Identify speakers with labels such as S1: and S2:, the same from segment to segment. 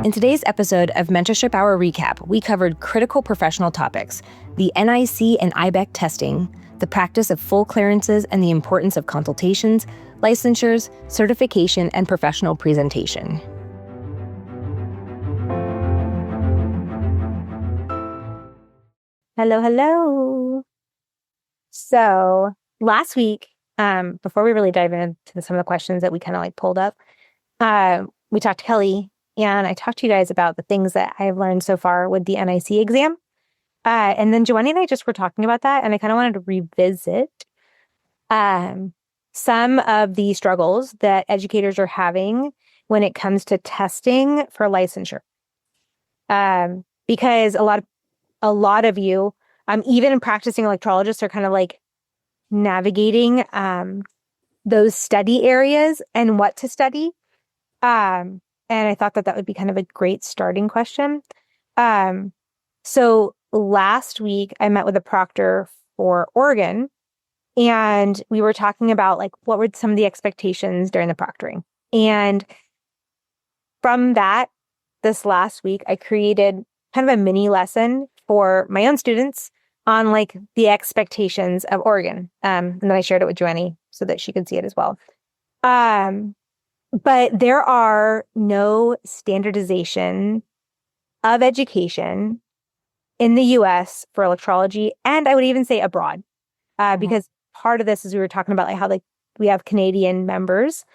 S1: In today's episode of Mentorship Hour Recap, we covered critical professional topics, the NIC and IBEC testing, the practice of full clearances and the importance of consultations, licensures, certification, and professional presentation. Hello. So last week, before we really dive into some of the questions that we kind of pulled up, we talked to Kelly and I talked to you guys about the things that I've learned so far with the NIC exam. And then Joanie and I just were talking about that, and I kind of wanted to revisit some of the struggles that educators are having when it comes to testing for licensure. Because a lot of you, even practicing electrologists, are kind of navigating those study areas and what to study. And I thought that would be kind of a great starting question. So last week I met with a proctor for Oregon, and we were talking about what were some of the expectations during the proctoring. And from that, this last week, I created kind of a mini lesson for my own students on the expectations of Oregon. And then I shared it with Joanie so that she could see it as well. But there are no standardization of education in the US for electrology, and I would even say abroad, because part of this is we were talking about how we have Canadian members,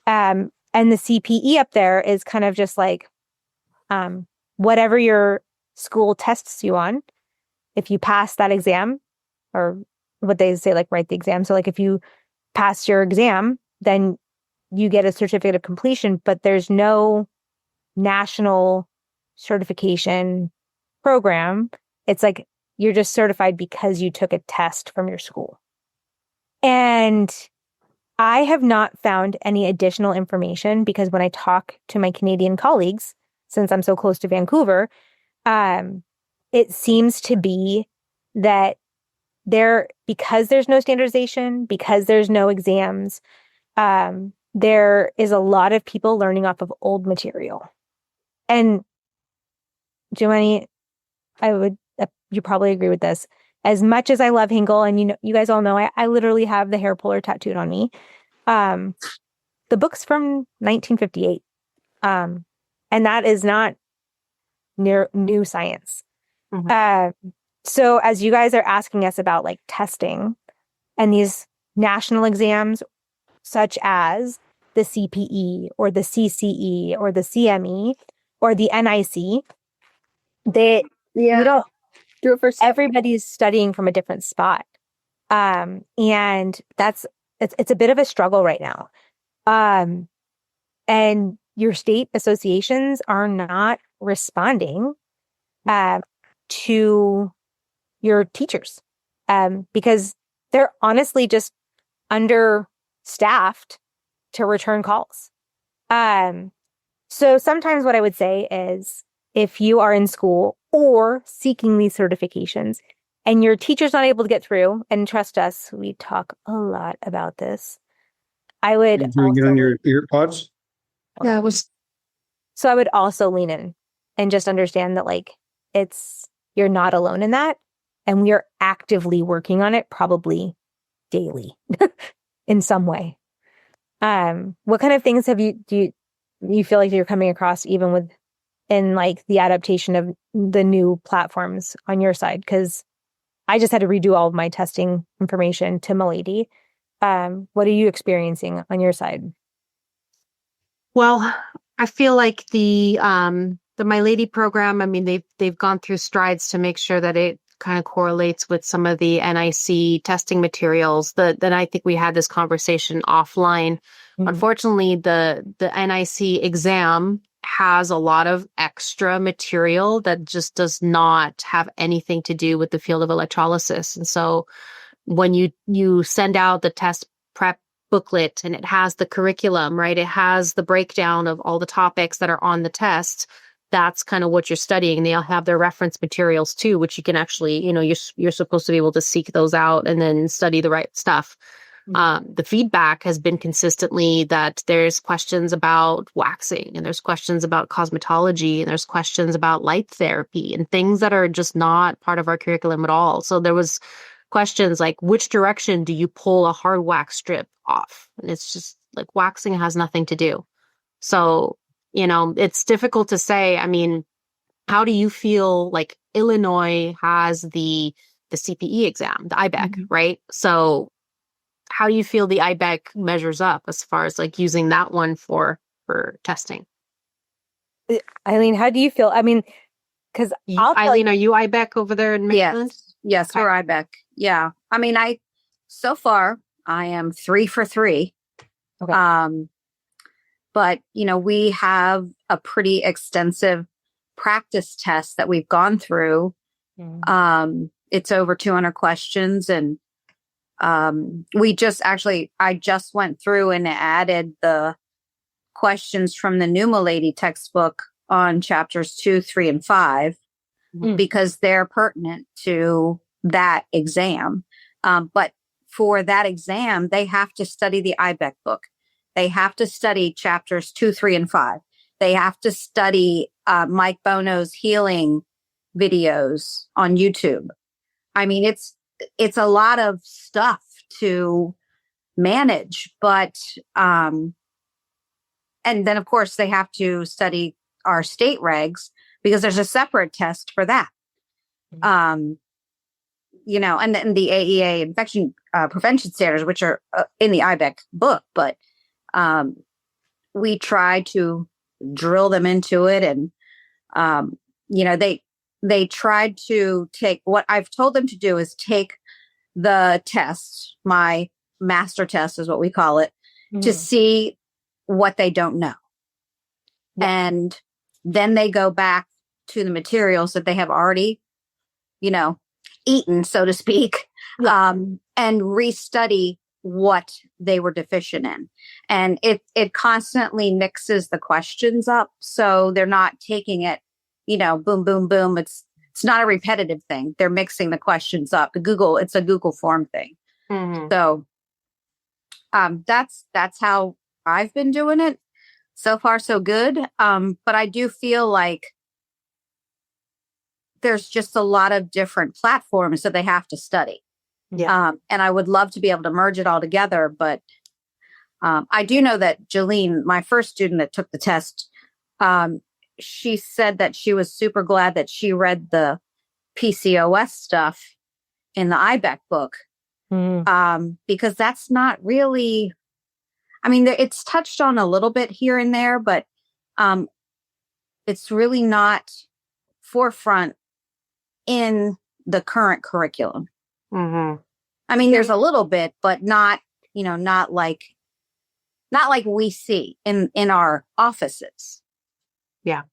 S1: and the CPE up there is kind of just whatever your school tests you on. If you pass that exam, or what they say, write the exam. So if you pass your exam, then you get a certificate of completion, but there's no national certification program. It's you're just certified because you took a test from your school. And I have not found any additional information, because when I talk to my Canadian colleagues, since I'm so close to Vancouver, it seems to be that because there's no standardization, because there's no exams, there is a lot of people learning off of old material. And Joanie, you probably agree with this. As much as I love Hinkle, and you guys all know, I literally have the hair puller tattooed on me. The book's from 1958. And that is not new science. Mm-hmm. So as you guys are asking us about testing and these national exams, such as the CPE or the CCE or the CME or the NIC,
S2: do it first.
S1: Everybody's studying from a different spot. And it's a bit of a struggle right now. And your state associations are not responding to your teachers, because they're honestly just understaffed to return calls. So sometimes what I would say is, if you are in school or seeking these certifications and your teacher's not able to get through, and trust us, we talk a lot about this, I would
S3: doing it on your earpods?
S2: Yeah, it was.
S1: So I would also lean in and just understand that you're not alone in that. And we are actively working on it, probably daily in some way. What kind of things do you feel like you're coming across even in the adaptation of the new platforms on your side? Because I just had to redo all of my testing information to Milady. What are you experiencing on your side?
S2: Well, I feel like the My Lady program, they've gone through strides to make sure that it kind of correlates with some of the NIC testing materials. Then I think we had this conversation offline. Mm-hmm. Unfortunately, the NIC exam has a lot of extra material that just does not have anything to do with the field of electrolysis. And so when you send out the test prep booklet and it has the curriculum, right? It has the breakdown of all the topics that are on the test. That's kind of what you're studying. They'll have their reference materials too, which you can actually, you're supposed to be able to seek those out and then study the right stuff. The feedback has been consistently that there's questions about waxing, and there's questions about cosmetology, and there's questions about light therapy and things that are just not part of our curriculum at all. So there was questions like, which direction do you pull a hard wax strip off? And it's just like, waxing has nothing to do. So, it's difficult to say. I mean, how do you feel like Illinois has the CPE exam, the IBEC, right? So how do you feel the IBEC measures up as far as like using that one for testing?
S1: Eileen, how do you feel? I mean, because
S2: Eileen, are you IBEC over there in Maryland?
S4: Yes,
S2: Okay.
S4: we're IBEC. Yeah. I mean, so far I am 3 for 3.
S1: Okay.
S4: But we have a pretty extensive practice test that we've gone through. It's over 200 questions, and I just went through and added the questions from the Pneuma Lady textbook on chapters 2, 3, and 5 because they're pertinent to that exam. But for that exam, they have to study the IBEC book. They have to study chapters 2, 3, and 5. They have to study Mike Bono's healing videos on YouTube. I mean, it's a lot of stuff to manage, but and then of course they have to study our state regs because there's a separate test for that. And then the AEA infection prevention standards, which are in the IBEC book, but we try to drill them into it, and they tried to take what I've told them to do is take the test, my master test is what we call it, to see what they don't know. And then they go back to the materials that they have already, eaten, so to speak, and restudy what they were deficient in. And it constantly mixes the questions up. So they're not taking it, boom, boom, boom. It's not a repetitive thing. They're mixing the questions up. It's a Google form thing. So that's how I've been doing it. So far, so good. But I do feel like there's just a lot of different platforms that they have to study.
S2: Yeah.
S4: And I would love to be able to merge it all together. But I do know that Jolene, my first student that took the test, she said that she was super glad that she read the PCOS stuff in the IBEC book. Because that's not really, I mean, it's touched on a little bit here and there, but it's really not forefront in the current curriculum. I mean, there's a little bit, but not like we see in our offices.
S2: Yeah.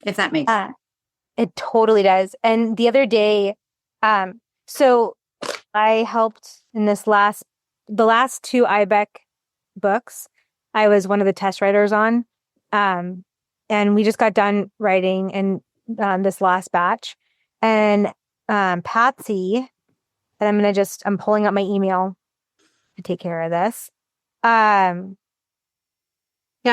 S4: If that makes sense.
S1: It totally does. And the other day, so I helped in the last 2 IBEC books. I was one of the test writers on, and we just got done writing in this last batch. And Patsy, and I'm pulling up my email to take care of this.
S2: Yeah,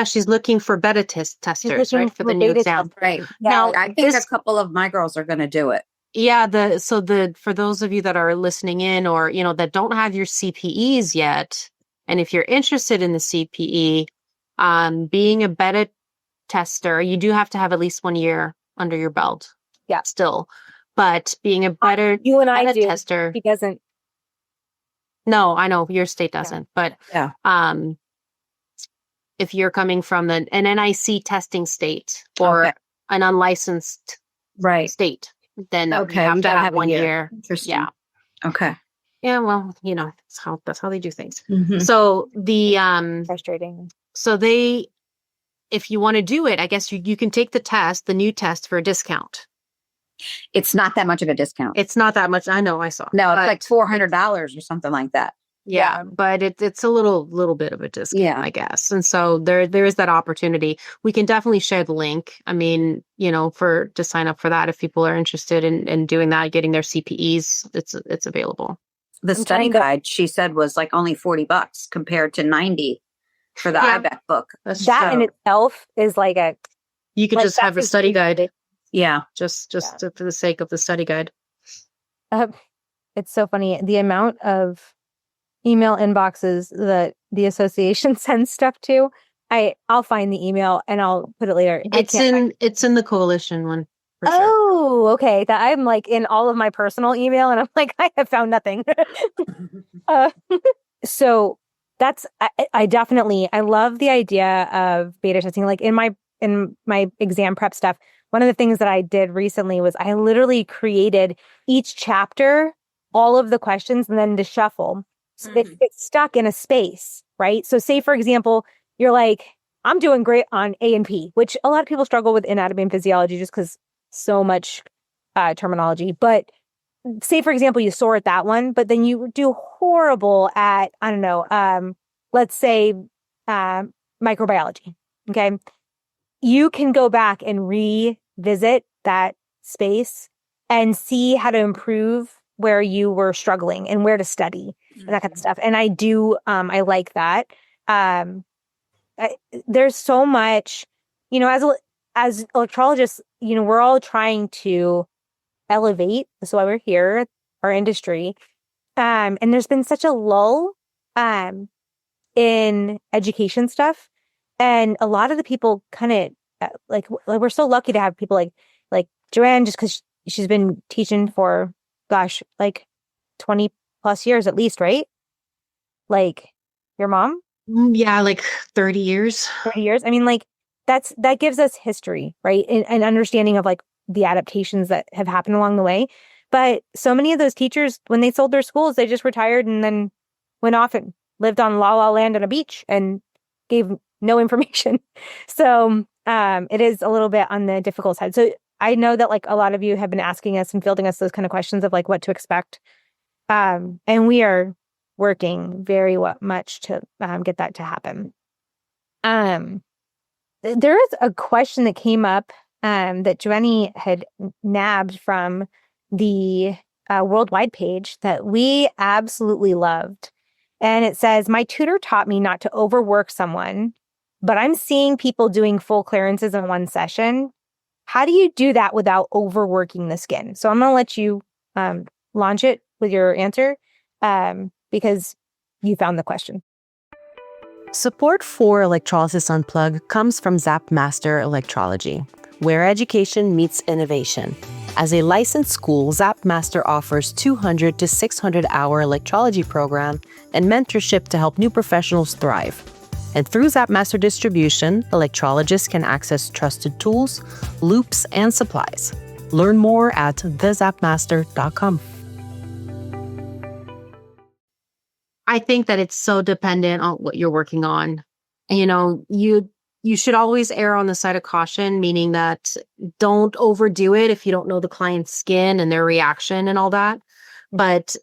S2: she's looking for beta testers, right, for the new exam.
S4: Right.
S1: Yeah.
S4: Now, I think a couple of my girls are going to do it.
S2: Yeah, for those of you that are listening in or, that don't have your CPEs yet, and if you're interested in the CPE, being a beta tester, you do have to have at least 1 year under your belt.
S1: Yeah.
S2: Still. But being a better
S1: You and I
S2: beta
S1: do.
S2: tester.
S1: He doesn't.
S2: No, I know your state doesn't. But if you're coming from an NIC testing state or an unlicensed state, then you have to have 1 year.
S4: Interesting.
S2: Yeah.
S4: Okay.
S2: Yeah, well, that's how they do things. So the
S1: Frustrating.
S2: so if you want to do it, I guess you can take the new test for a discount.
S4: It's not that much of a discount.
S2: It's not that much. I know, I saw.
S4: No, it's like $400 or something like that.
S2: Yeah, but it's a little bit of a discount, I guess. And so there is that opportunity. We can definitely share the link. I mean, to sign up for that if people are interested in doing that, getting their CPEs, it's available.
S4: The
S1: I'm
S4: study
S1: trying to-
S4: guide, she said, was like only $40 compared to 90 for the
S2: Yeah.
S4: IBEC book.
S2: That's
S1: that
S2: true.
S1: in itself is like a
S2: You could
S1: like,
S2: just have a
S1: that's
S2: study guide
S1: ridiculous.
S4: Yeah.
S2: just
S1: Yeah.
S2: for the sake of the study guide.
S1: It's so funny the amount of email inboxes that the association sends stuff to. I'll find the email and I'll put it later.
S2: It's in the coalition one for sure.
S1: Oh, okay. That I'm like in all of my personal email and I'm like, I have found nothing. So that's, I definitely, I love the idea of beta testing. Like in my exam prep stuff, one of the things that I did recently was I literally created each chapter, all of the questions, and then to shuffle. So they get stuck in a space, right? So say, for example, you're like, I'm doing great on A and P, which a lot of people struggle with anatomy and physiology just because so much terminology. But say, for example, you soar at that one, but then you do horrible at, I don't know, let's say microbiology. Okay. You can go back and revisit that space and see how to improve where you were struggling and where to study and that kind of stuff. And I do, I like that. There's so much, you know, as electrologists, you know, we're all trying to elevate. That's why we're here, our industry. And there's been such a lull in education stuff. And a lot of the people kind of like we're so lucky to have people like Joanne, just because she's been teaching for, gosh, like 20 plus years at least, right? Like your mom?
S2: Yeah, like 30 years.
S1: 30 years. I mean, like that gives us history, right? And understanding of like the adaptations that have happened along the way. But so many of those teachers, when they sold their schools, they just retired and then went off and lived on La La Land on a beach and gave no information. So it is a little bit on the difficult side. So I know that like a lot of you have been asking us and fielding us those kind of questions of like what to expect. And we are working very much to get that to happen. There is a question that came up that Joanie had nabbed from the worldwide page that we absolutely loved. And it says, my tutor taught me not to overwork someone, but I'm seeing people doing full clearances in one session. How do you do that without overworking the skin? So I'm going to let you launch it with your answer because you found the question.
S5: Support for Electrolysis Unplugged comes from Zapmaster Electrology, where education meets innovation. As a licensed school, Zapmaster offers 200 to 600-hour electrology program and mentorship to help new professionals thrive. And through Zapmaster distribution, electrologists can access trusted tools, loops, and supplies. Learn more at thezapmaster.com.
S2: I think that it's so dependent on what you're working on. You know, you should always err on the side of caution, meaning that don't overdo it if you don't know the client's skin and their reaction and all that. But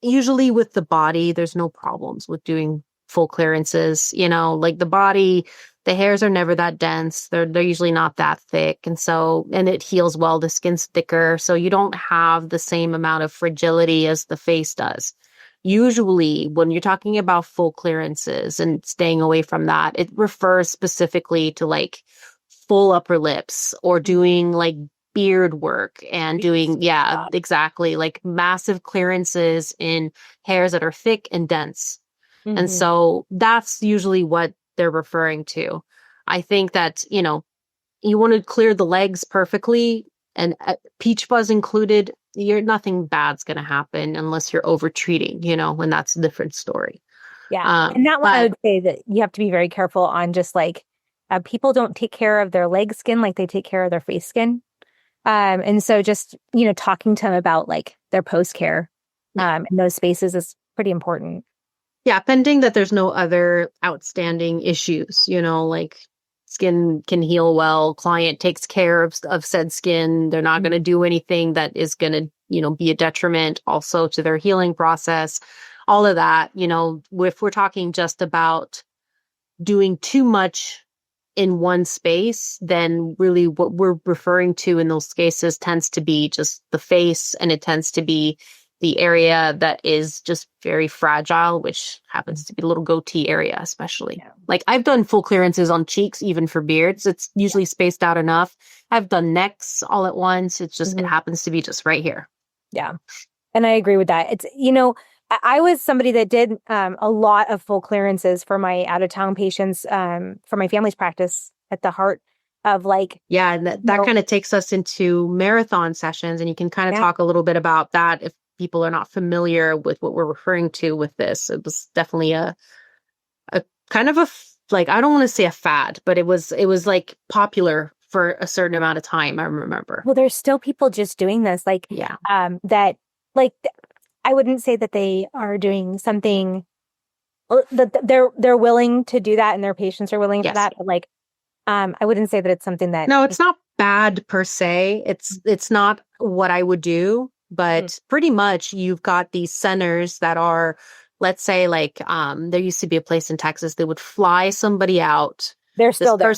S2: usually with the body, there's no problems with doing full clearances. You know, like the body, the hairs are never that dense. They're usually not that thick. And it heals well. The skin's thicker. So you don't have the same amount of fragility as the face does. Usually when you're talking about full clearances and staying away from that, it refers specifically to like full upper lips or doing like beard work and doing, exactly, like massive clearances in hairs that are thick and dense. Mm-hmm. And so that's usually what they're referring to. I think that, you know, you want to clear the legs perfectly and peach fuzz included, nothing bad's going to happen unless you're over treating, you know, and that's a different story.
S1: Yeah. And that one, I would say that you have to be very careful on just like people don't take care of their leg skin like they take care of their face skin. And so just, you know, talking to them about like their post care in those spaces is pretty important.
S2: Yeah. Pending that there's no other outstanding issues, you know, like skin can heal well, client takes care of said skin. They're not going to do anything that is going to, you know, be a detriment also to their healing process. All of that, you know, if we're talking just about doing too much in one space, then really what we're referring to in those cases tends to be just the face, and it tends to be the area that is just very fragile, which happens to be the little goatee area, especially.
S1: Yeah.
S2: Like I've done full clearances on cheeks, even for beards. It's usually spaced out enough. I've done necks all at once. It's just, it happens to be just right here.
S1: Yeah. And I agree with that. It's, you know, I was somebody that did a lot of full clearances for my out of town patients for my family's practice at the heart of like.
S2: Yeah. And that kind of takes us into marathon sessions. And you can kind of talk a little bit about that if people are not familiar with what we're referring to with this. It was definitely a kind of like, I don't want to say a fad, but it was like popular for a certain amount of time. I remember.
S1: Well, there's still people just doing this, like, that, like, I wouldn't say that they are doing something that they're willing to do that and their patients are willing for that. But like, I wouldn't say that it's something that.
S2: No, it's not bad per se. It's not what I would do, but pretty much you've got these centers that are, let's say like, there used to be a place in Texas that would fly somebody out.
S1: They're still there.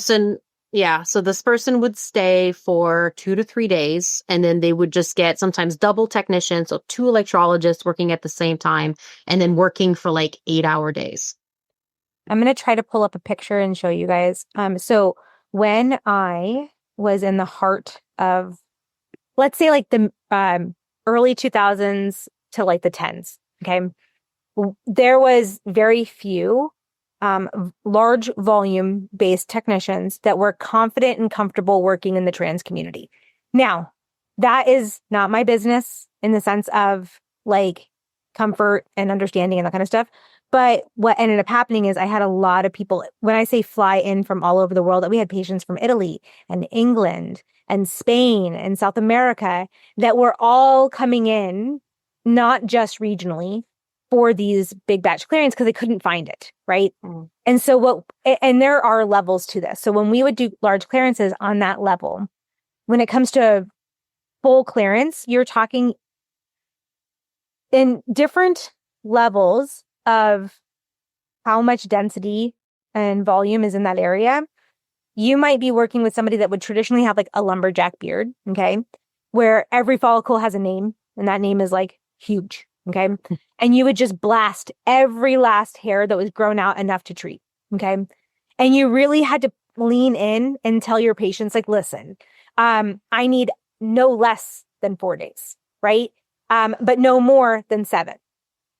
S2: So this person would stay for 2 to 3 days, and then they would just get sometimes double technicians, so 2 electrologists working at the same time, and then working for like 8-hour days.
S1: I'm going to try to pull up a picture and show you guys. So when I was in the heart of, let's say like the early 2000s to like the 10s, okay, there was very few large volume based technicians that were confident and comfortable working in the trans community. Now, that is not my business in the sense of like comfort and understanding and that kind of stuff. But what ended up happening is I had a lot of people, when I say fly in from all over the world, that we had patients from Italy and England and Spain and South America that were all coming in, not just regionally, for these big batch clearings because they couldn't find it, right? And so and there are levels to this. So when we would do large clearances on that level, when it comes to full clearance, you're talking in different levels of how much density and volume is in that area. You might be working with somebody that would traditionally have like a lumberjack beard, okay? Where every follicle has a name and that name is like huge. Okay. And you would just blast every last hair that was grown out enough to treat. Okay. And you really had to lean in and tell your patients, like, listen, I need no less than 4 days, right? But no more than 7.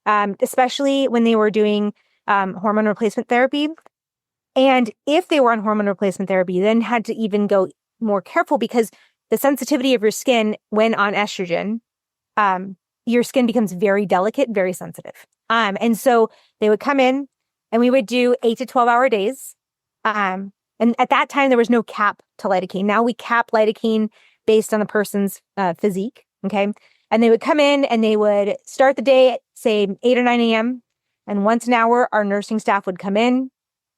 S1: Especially when they were doing hormone replacement therapy. And if they were on hormone replacement therapy, then had to even go more careful because the sensitivity of your skin when on estrogen, your skin becomes very delicate, very sensitive. And so they would come in and we would do 8 to 12-hour days. And at that time, there was no cap to lidocaine. Now we cap lidocaine based on the person's physique. Okay. And they would come in and they would start the day at, say, 8 or 9 a.m. And once an hour, our nursing staff would come in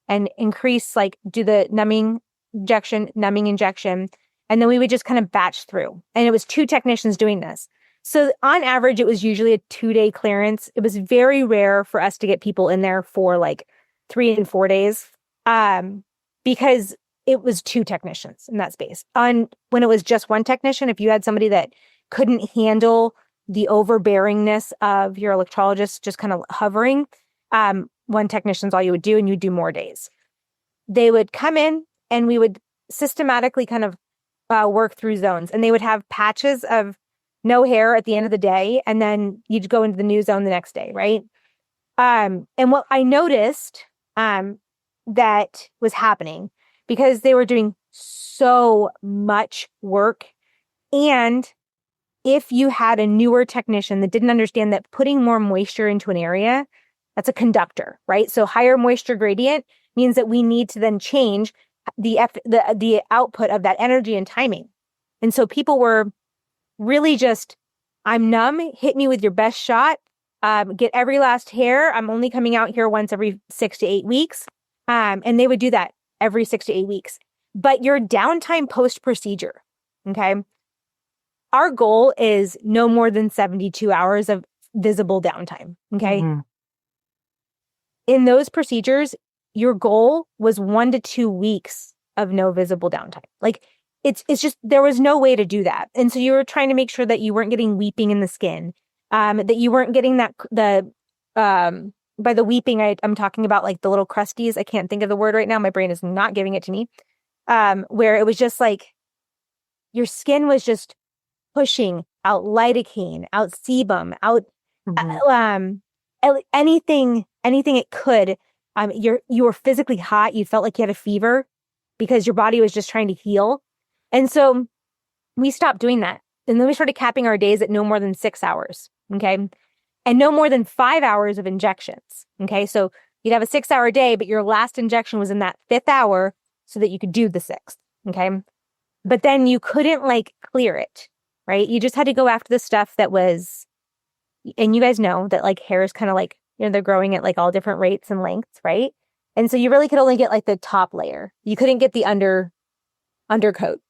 S1: and increase, like, do the numbing injection. And then we would just kind of batch through. And it was 2 technicians doing this. So on average, it was usually a 2-day clearance. It was very rare for us to get people in there for like 3 and 4 days because it was 2 technicians in that space. When it was just 1 technician, if you had somebody that couldn't handle the overbearingness of your electrologist just kind of hovering, 1 technician's all you would do, and you'd do more days. They would come in and we would systematically kind of work through zones, and they would have patches of no hair at the end of the day, and then you'd go into the new zone the next day, right? And what I noticed that was happening, because they were doing so much work, and if you had a newer technician that didn't understand that putting more moisture into an area, that's a conductor, right? So higher moisture gradient means that we need to then change the output of that energy and timing. And so people were really just, I'm numb, hit me with your best shot, get every last hair. I'm only coming out here once every 6 to 8 weeks. And they would do that every 6 to 8 weeks. But your downtime post-procedure, okay? Our goal is no more than 72 hours of visible downtime, okay? In those procedures, your goal was 1 to 2 weeks of no visible downtime. Like, it's just, there was no way to do that. And so you were trying to make sure that you weren't getting weeping in the skin that you weren't getting by the weeping, I'm talking about like the little crusties. I can't think of the word right now. My brain is not giving it to me. Where it was just like your skin was just pushing out lidocaine, out sebum, out anything it could. You were physically hot. You felt like you had a fever because your body was just trying to heal. And so we stopped doing that. And then we started capping our days at no more than 6 hours. Okay. And no more than 5 hours of injections. Okay. So you'd have a 6-hour day, but your last injection was in that 5th hour so that you could do the 6th. Okay. But then you couldn't like clear it, right? You just had to go after the stuff that was, and you guys know that like hair is kind of like, they're growing at like all different rates and lengths, right? And so you really could only get like the top layer. You couldn't get the undercoat,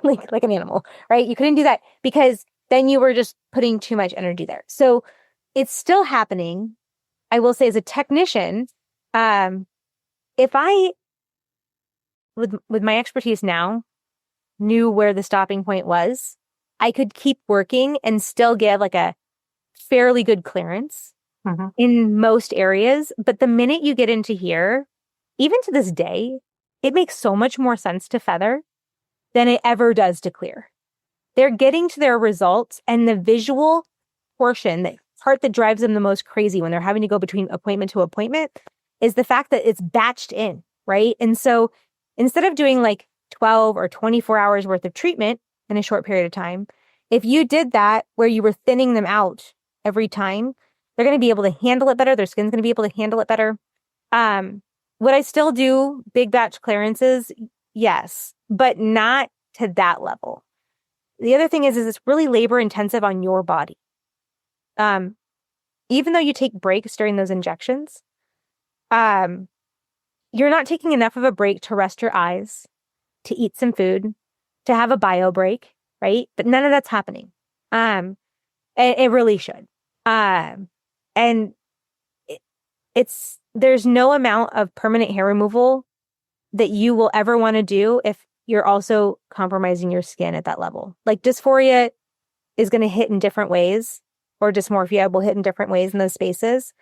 S1: like an animal, right? You couldn't do that because then you were just putting too much energy there. So it's still happening. I will say as a technician, if I, with my expertise now, knew where the stopping point was, I could keep working and still give like a fairly good clearance in most areas. But the minute you get into here, even to this day, it makes so much more sense to feather than it ever does to clear. They're getting to their results, and the visual portion, the part that drives them the most crazy when they're having to go between appointment to appointment, is the fact that it's batched in, right? And so instead of doing like 12 or 24 hours worth of treatment in a short period of time, if you did that where you were thinning them out every time, they're going to be able to handle it better. Their skin's going to be able to handle it better. Would I still do big batch clearances? Yes, but not to that level. The other thing is it's really labor intensive on your body. Even though you take breaks during those injections, you're not taking enough of a break to rest your eyes, to eat some food, to have a bio break, right? But none of that's happening. It really should. And there's no amount of permanent hair removal that you will ever want to do if you're also compromising your skin at that level. Like dysphoria is going to hit in different ways, or dysmorphia will hit in different ways in those spaces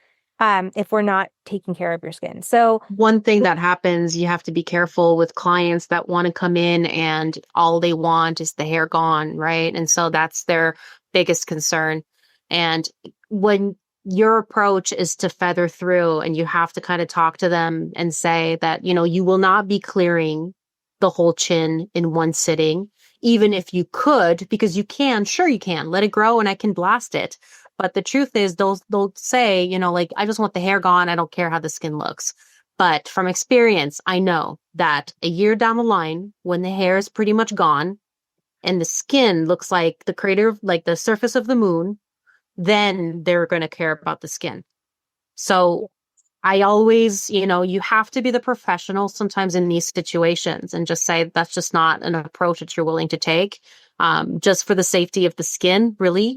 S1: if we're not taking care of your skin. So
S2: one thing that happens, you have to be careful with clients that want to come in and all they want is the hair gone, right? And so that's their biggest concern. And when your approach is to feather through, and you have to kind of talk to them and say that, you will not be clearing the whole chin in one sitting, even if you could, because you can, sure you can, let it grow and I can blast it. But the truth is they'll say, like, I just want the hair gone. I don't care how the skin looks. But from experience, I know that a year down the line, when the hair is pretty much gone and the skin looks like the crater, like the surface of the moon, then they're going to care about the skin. So I always, you have to be the professional sometimes in these situations and just say that's just not an approach that you're willing to take, just for the safety of the skin, really,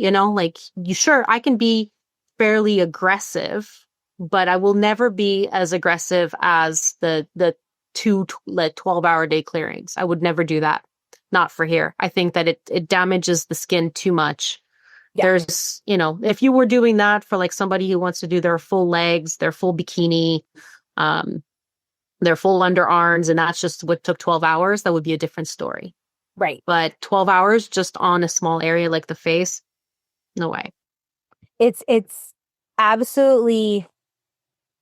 S2: sure, I can be fairly aggressive, but I will never be as aggressive as the 12-hour day clearings. I would never do that. Not for hair. I think that it damages the skin too much. Yeah. There's, if you were doing that for like somebody who wants to do their full legs, their full bikini, their full underarms, and that's just what took 12 hours, that would be a different story.
S1: Right.
S2: But 12 hours just on a small area like the face, no way.
S1: It's absolutely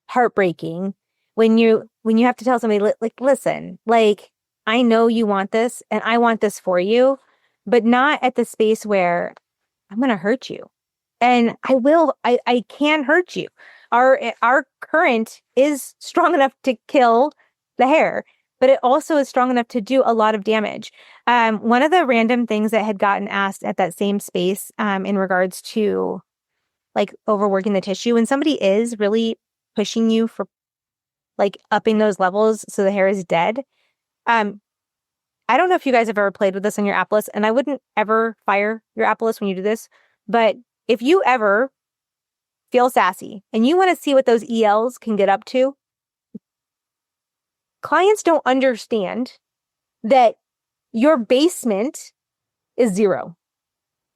S1: heartbreaking when you have to tell somebody, like, listen, like, I know you want this and I want this for you, but not at the space where I'm going to hurt you. And I can hurt you. Our current is strong enough to kill the hair, but it also is strong enough to do a lot of damage. One of the random things that had gotten asked at that same space in regards to like overworking the tissue, when somebody is really pushing you for like upping those levels so the hair is dead. I don't know if you guys have ever played with this on your Apples, and I wouldn't ever fire your Apples when you do this, but if you ever feel sassy and you want to see what those ELs can get up to, clients don't understand that your basement is 0,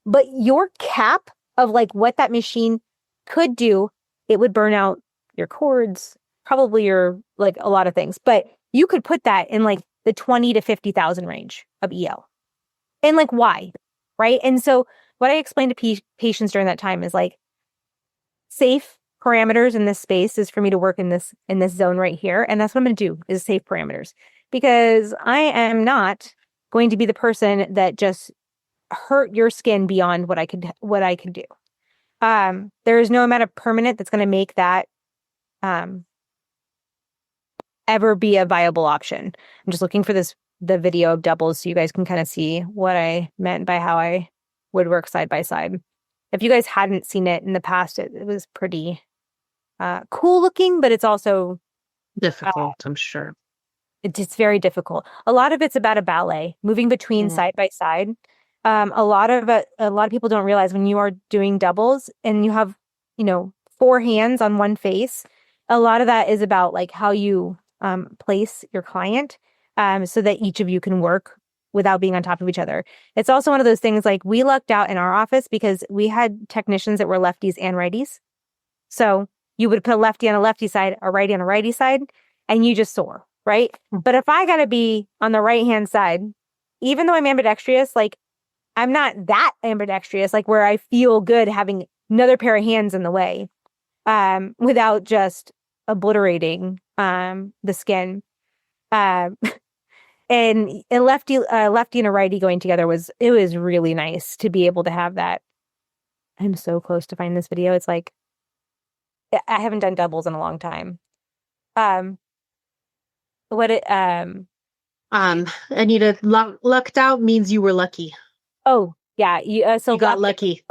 S1: but your cap of like what that machine could do, it would burn out your cords, probably your like a lot of things. But you could put that in like the 20 to 50,000 range of EL. And like why? Right? And so what I explained to patients during that time is like safe parameters in this space is for me to work in this zone right here. And that's what I'm going to do is safe parameters, because I am not going to be the person that just hurt your skin beyond what I could do. There is no amount of permanent that's going to make that ever be a viable option. I'm just looking for the video of doubles so you guys can kind of see what I meant by how I would work side by side. If you guys hadn't seen it in the past, it was pretty cool looking, but it's also
S2: Difficult, I'm sure.
S1: it's very difficult. A lot of it's about a ballet, moving between side by side. A lot of people don't realize when you are doing doubles and you have, 4 hands on one face, a lot of that is about like how you place your client so that each of you can work without being on top of each other. It's also one of those things like we lucked out in our office because we had technicians that were lefties and righties. So you would put a lefty on a lefty side, a righty on a righty side, and you just soar, right? But if I got to be on the right-hand side, even though I'm ambidextrous, like I'm not that ambidextrous, like where I feel good having another pair of hands in the way without just obliterating the skin. And a lefty and a righty going together was really nice to be able to have that. I'm so close to finding this video. It's like, I haven't done doubles in a long time.
S2: Anita, lucked out means you were lucky.
S1: Oh yeah. You
S2: got lucky.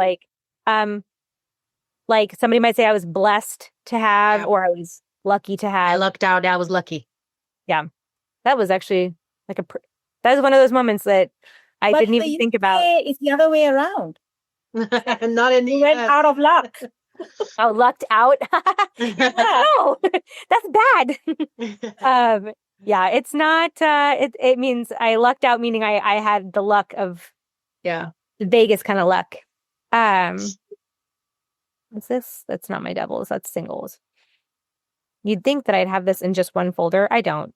S1: Like somebody might say I was blessed to have, or I was lucky to have.
S2: I lucked out. I was lucky.
S1: Yeah. That was actually like that was one of those moments that I didn't even think about.
S6: It's the other way around.
S2: Not in the
S6: You went out of luck.
S1: Oh, lucked out. No, that's bad. Yeah, it's not. It means I lucked out, meaning I had the luck of Vegas kind of luck. What's this? That's not my doubles. That's singles. You'd think that I'd have this in just one folder. I don't.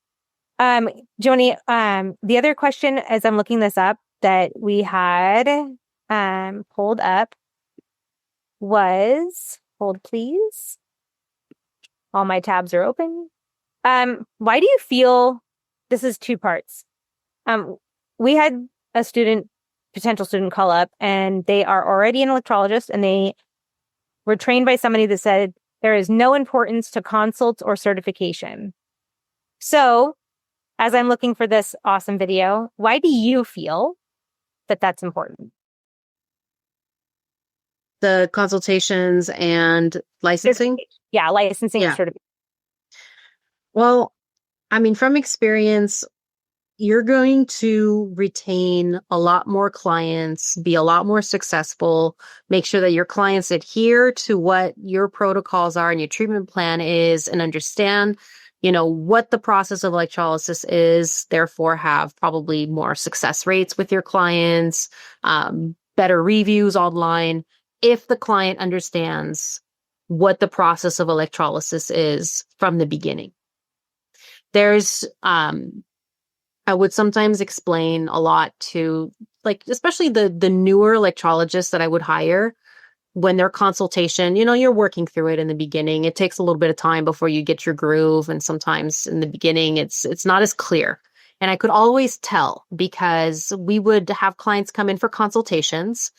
S1: Joanie, the other question as I'm looking this up that we had pulled up was, hold please. All my tabs are open. Why do you feel, this is 2 parts. We had a potential student call up, and they are already an electrologist, and they were trained by somebody that said there is no importance to consults or certification. So, as I'm looking for this awesome video, why do you feel that that's important?
S2: The consultations and licensing?
S1: Yeah, licensing and certification.
S2: Well, I mean, from experience, you're going to retain a lot more clients, be a lot more successful, make sure that your clients adhere to what your protocols are and your treatment plan is, and understand, what the process of electrolysis is, therefore have probably more success rates with your clients, better reviews online, if the client understands what the process of electrolysis is from the beginning. There's, I would sometimes explain a lot to, like, especially the newer electrologists that I would hire when their consultation, you're working through it in the beginning. It takes a little bit of time before you get your groove. And sometimes in the beginning, it's not as clear. And I could always tell because we would have clients come in for consultations.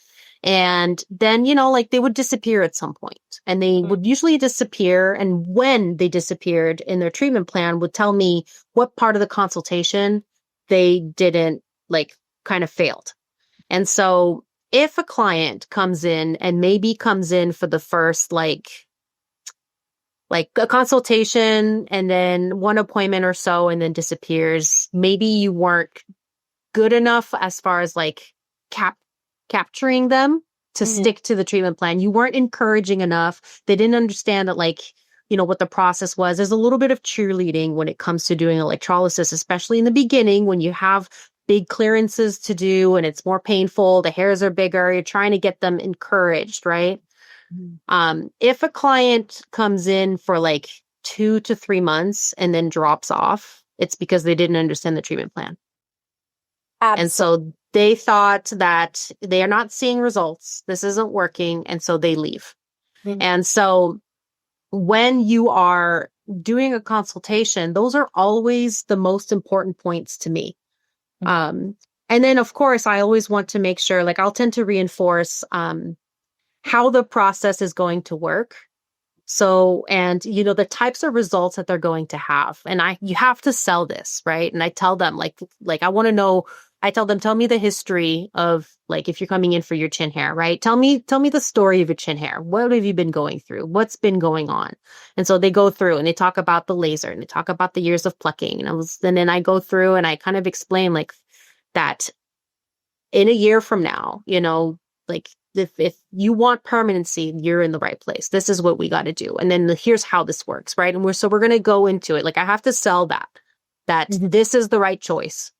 S2: And then, they would disappear at some point, and they would usually disappear. And when they disappeared in their treatment plan would tell me what part of the consultation they didn't kind of failed. And so if a client comes in and maybe comes in for the first, like a consultation and then one appointment or so, and then disappears, maybe you weren't good enough as far as capturing them to stick to the treatment plan. You weren't encouraging enough. They didn't understand that what the process was. There's a little bit of cheerleading when it comes to doing electrolysis, especially in the beginning when you have big clearances to do and it's more painful. The hairs are bigger. You're trying to get them encouraged, right? If a client comes in for like 2 to 3 months and then drops off, it's because they didn't understand the treatment plan. And so they thought that they are not seeing results. This isn't working. And so they leave. And so when you are doing a consultation, those are always the most important points to me. And then, of course, I always want to make sure, like I'll tend to reinforce how the process is going to work. So, and the types of results that they're going to have. And you have to sell this, right? And I tell them like I want to know, I tell them, tell me the history of like, if you're coming in for your chin hair, right? Tell me the story of your chin hair. What have you been going through? What's been going on? And so they go through and they talk about the laser and they talk about the years of plucking. And then I go through and I kind of explain like that in a year from now, like if you want permanency, you're in the right place. This is what we got to do. And then here's how this works, right? And we're going to go into it. Like I have to sell that this is the right choice.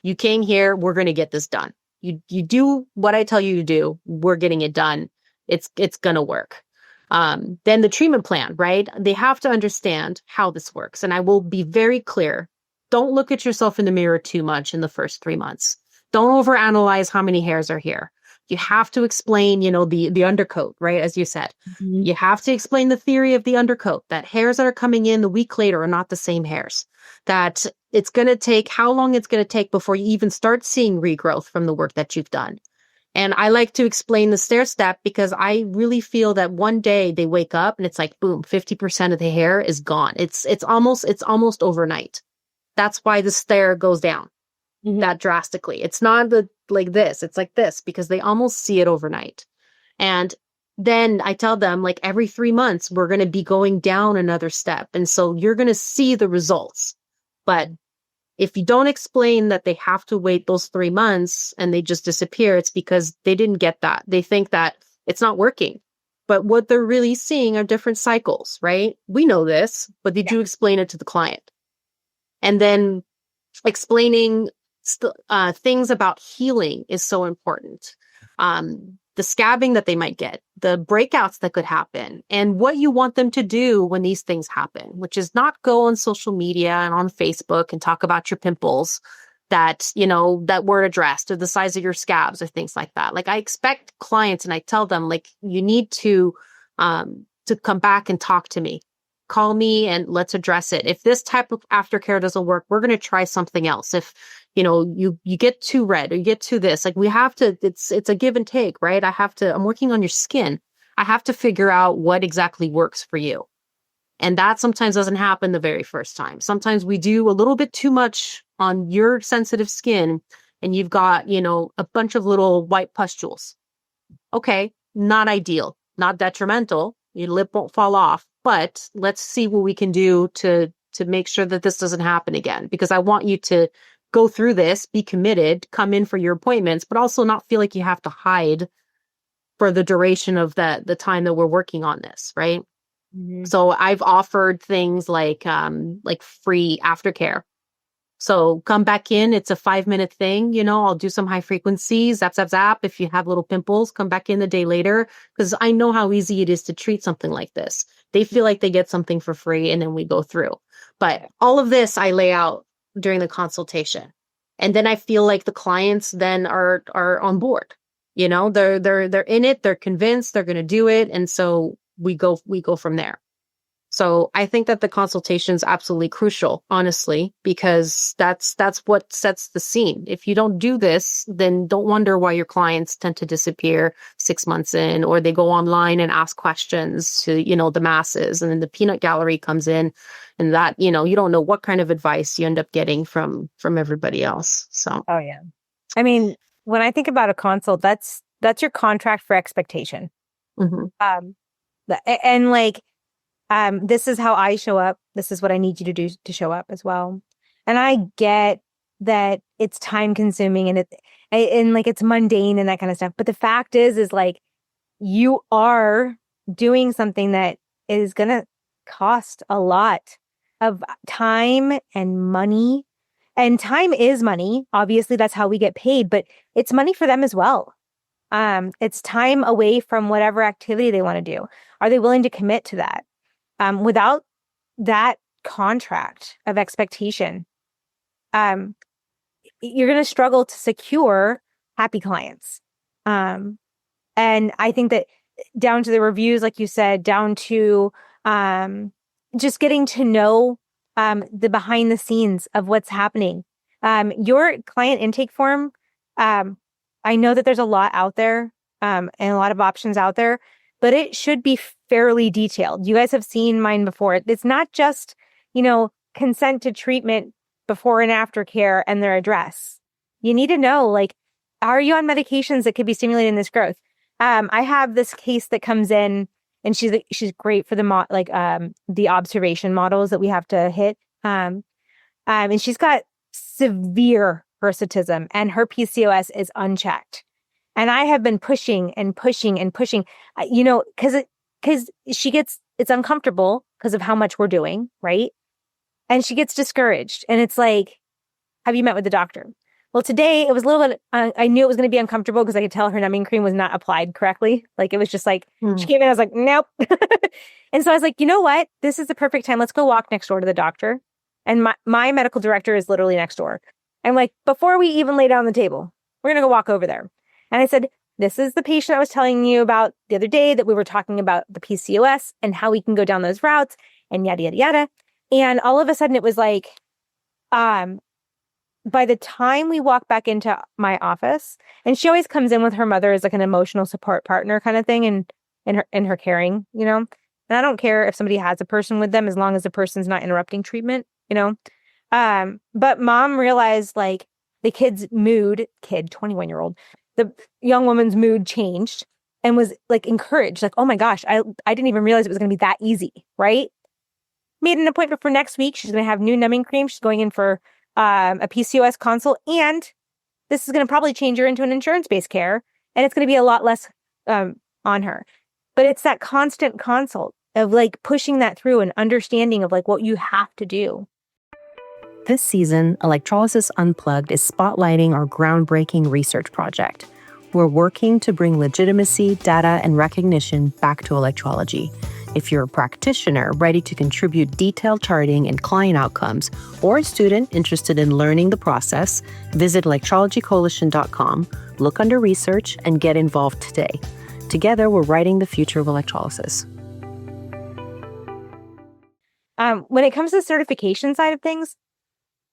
S2: You came here, we're going to get this done. You do what I tell you to do. We're getting it done. It's going to work. Then the treatment plan, right? They have to understand how this works. And I will be very clear. Don't look at yourself in the mirror too much in the first 3 months. Don't overanalyze how many hairs are here. You have to explain, the undercoat, right? As you said, you have to explain the theory of the undercoat, that hairs that are coming in the week later are not the same hairs, that it's going to take how long it's going to take before you even start seeing regrowth from the work that you've done. And I like to explain the stair step because I really feel that one day they wake up and it's like, boom, 50% of the hair is gone. It's almost overnight. That's why the stair goes down that drastically. It's not like this. It's like this because they almost see it overnight. And then I tell them like every 3 months, we're going to be going down another step. And so you're going to see the results. But if you don't explain that they have to wait those 3 months and they just disappear, it's because they didn't get that. They think that it's not working. But what they're really seeing are different cycles, right? We know this, but did you explain it to the client? And then explaining things about healing is so important. The scabbing that they might get, the breakouts that could happen, and what you want them to do when these things happen, which is not go on social media and on Facebook and talk about your pimples that weren't addressed or the size of your scabs or things like that. Like I expect clients and I tell them like, you need to come back and talk to me. Call me and let's address it. If this type of aftercare doesn't work, we're going to try something else. If you get too red or you get too this, like we have to, it's a give and take, right? I'm working on your skin. I have to figure out what exactly works for you. And that sometimes doesn't happen the very first time. Sometimes we do a little bit too much on your sensitive skin and you've got, a bunch of little white pustules. Okay. Not ideal, not detrimental. Your lip won't fall off, but let's see what we can do to make sure that this doesn't happen again, because I want you to go through this, be committed, come in for your appointments, but also not feel like you have to hide for the duration of the time that we're working on this, right? So I've offered things like free aftercare. So come back in. It's a 5-minute thing. I'll do some high frequencies, zap, zap, zap. If you have little pimples, come back in the day later, because I know how easy it is to treat something like this. They feel like they get something for free and then we go through. But all of this I lay out during the consultation. And then I feel like the clients then are on board. They're in it, they're convinced, they're going to do it. And so we go from there. So I think that the consultation is absolutely crucial, honestly, because that's what sets the scene. If you don't do this, then don't wonder why your clients tend to disappear 6 months in, or they go online and ask questions to, the masses. And then the peanut gallery comes in and that, you don't know what kind of advice you end up getting from everybody else. So.
S1: Oh, yeah. I mean, when I think about a consult, that's your contract for expectation. And like, this is how I show up. This is what I need you to do to show up as well. And I get that it's time consuming and like it's mundane and that kind of stuff. But the fact is like you are doing something that is going to cost a lot of time and money And time is money. Obviously, that's how we get paid, but it's money for them as well. It's time away from whatever activity they want to do. Are they willing to commit to that? Without that contract of expectation, you're going to struggle to secure happy clients. And I think that down to the reviews, like you said, down to just getting to know the behind the scenes of what's happening. Your client intake form, I know that there's a lot out there and a lot of options out there, but it should be fairly detailed. You guys have seen mine before. It's not just, consent to treatment before and after care and their address. You need to know, like, are you on medications that could be stimulating this growth? I have this case that comes in, and she's great for the observation models that we have to hit. And she's got severe hirsutism, and her PCOS is unchecked. And I have been pushing and pushing and pushing, because it's uncomfortable because of how much we're doing, right? And she gets discouraged. And it's like, have you met with the doctor? Well, today it was a little bit, I knew it was going to be uncomfortable because I could tell her numbing cream was not applied correctly. Like, it was just like, she came in, I was like, nope. And so I was like, you know what? This is the perfect time. Let's go walk next door to the doctor. And my medical director is literally next door. I'm like, before we even lay down on the table, we're going to go walk over there. And I said, this is the patient I was telling you about the other day that we were talking about the PCOS and how we can go down those routes and yada, yada, yada. And all of a sudden it was like, by the time we walk back into my office, and she always comes in with her mother as like an emotional support partner kind of thing, and in her caring, and I don't care if somebody has a person with them as long as the person's not interrupting treatment, but mom realized, like, the kid's mood, 21-year-old, the young woman's mood changed and was like encouraged, like, oh my gosh, I didn't even realize it was going to be that easy, right? Made an appointment for next week. She's going to have new numbing cream. She's going in for a PCOS consult, and this is going to probably change her into an insurance-based care, and it's going to be a lot less on her. But it's that constant consult of like pushing that through and understanding of like what you have to do.
S5: This season, Electrolysis Unplugged is spotlighting our groundbreaking research project. We're working to bring legitimacy, data, and recognition back to electrology. If you're a practitioner ready to contribute detailed charting and client outcomes, or a student interested in learning the process, visit electrologycoalition.com, look under research, and get involved today. Together, we're writing the future of electrolysis.
S1: When it comes to the certification side of things,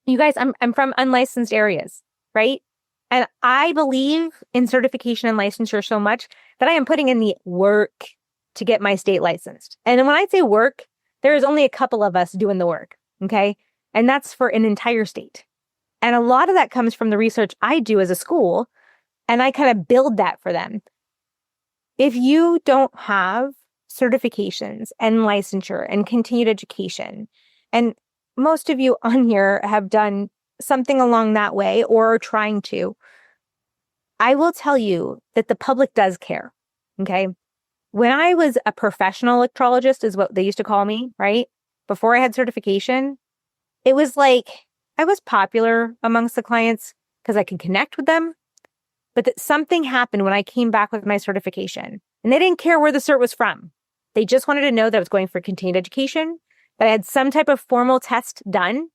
S1: you guys, I'm from unlicensed areas, right? And I believe in certification and licensure so much that I am putting in the work to get my state licensed. And when I say work, there is only a couple of us doing the work, okay? And that's for an entire state. And a lot of that comes from the research I do as a school, and I kind of build that for them. If you don't have certifications and licensure and continued education, and most of you on here have done something along that way or are trying to, I will tell you that the public does care, okay? When I was a professional electrologist, is what they used to call me, right? Before I had certification, it was like I was popular amongst the clients because I could connect with them, but that something happened when I came back with my certification, and they didn't care where the cert was from. They just wanted to know that I was going for continued education, that I had some type of formal test done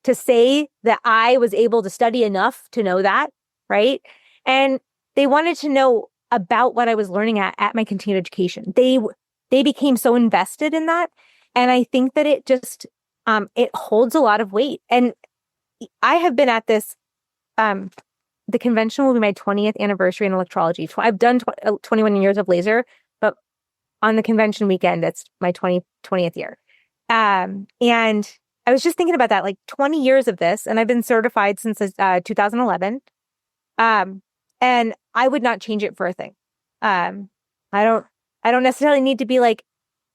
S1: to say that I was able to study enough to know that, right? And they wanted to know about what I was learning at my continued education. They became so invested in that. And I think that it just, it holds a lot of weight. And I have been at this, the convention will be my 20th anniversary in electrology. I've done 21 years of laser, but on the convention weekend, it's my 20th year. And I was just thinking about that, like 20 years of this, and I've been certified since 2011. And I would not change it for a thing. I don't necessarily need to be like,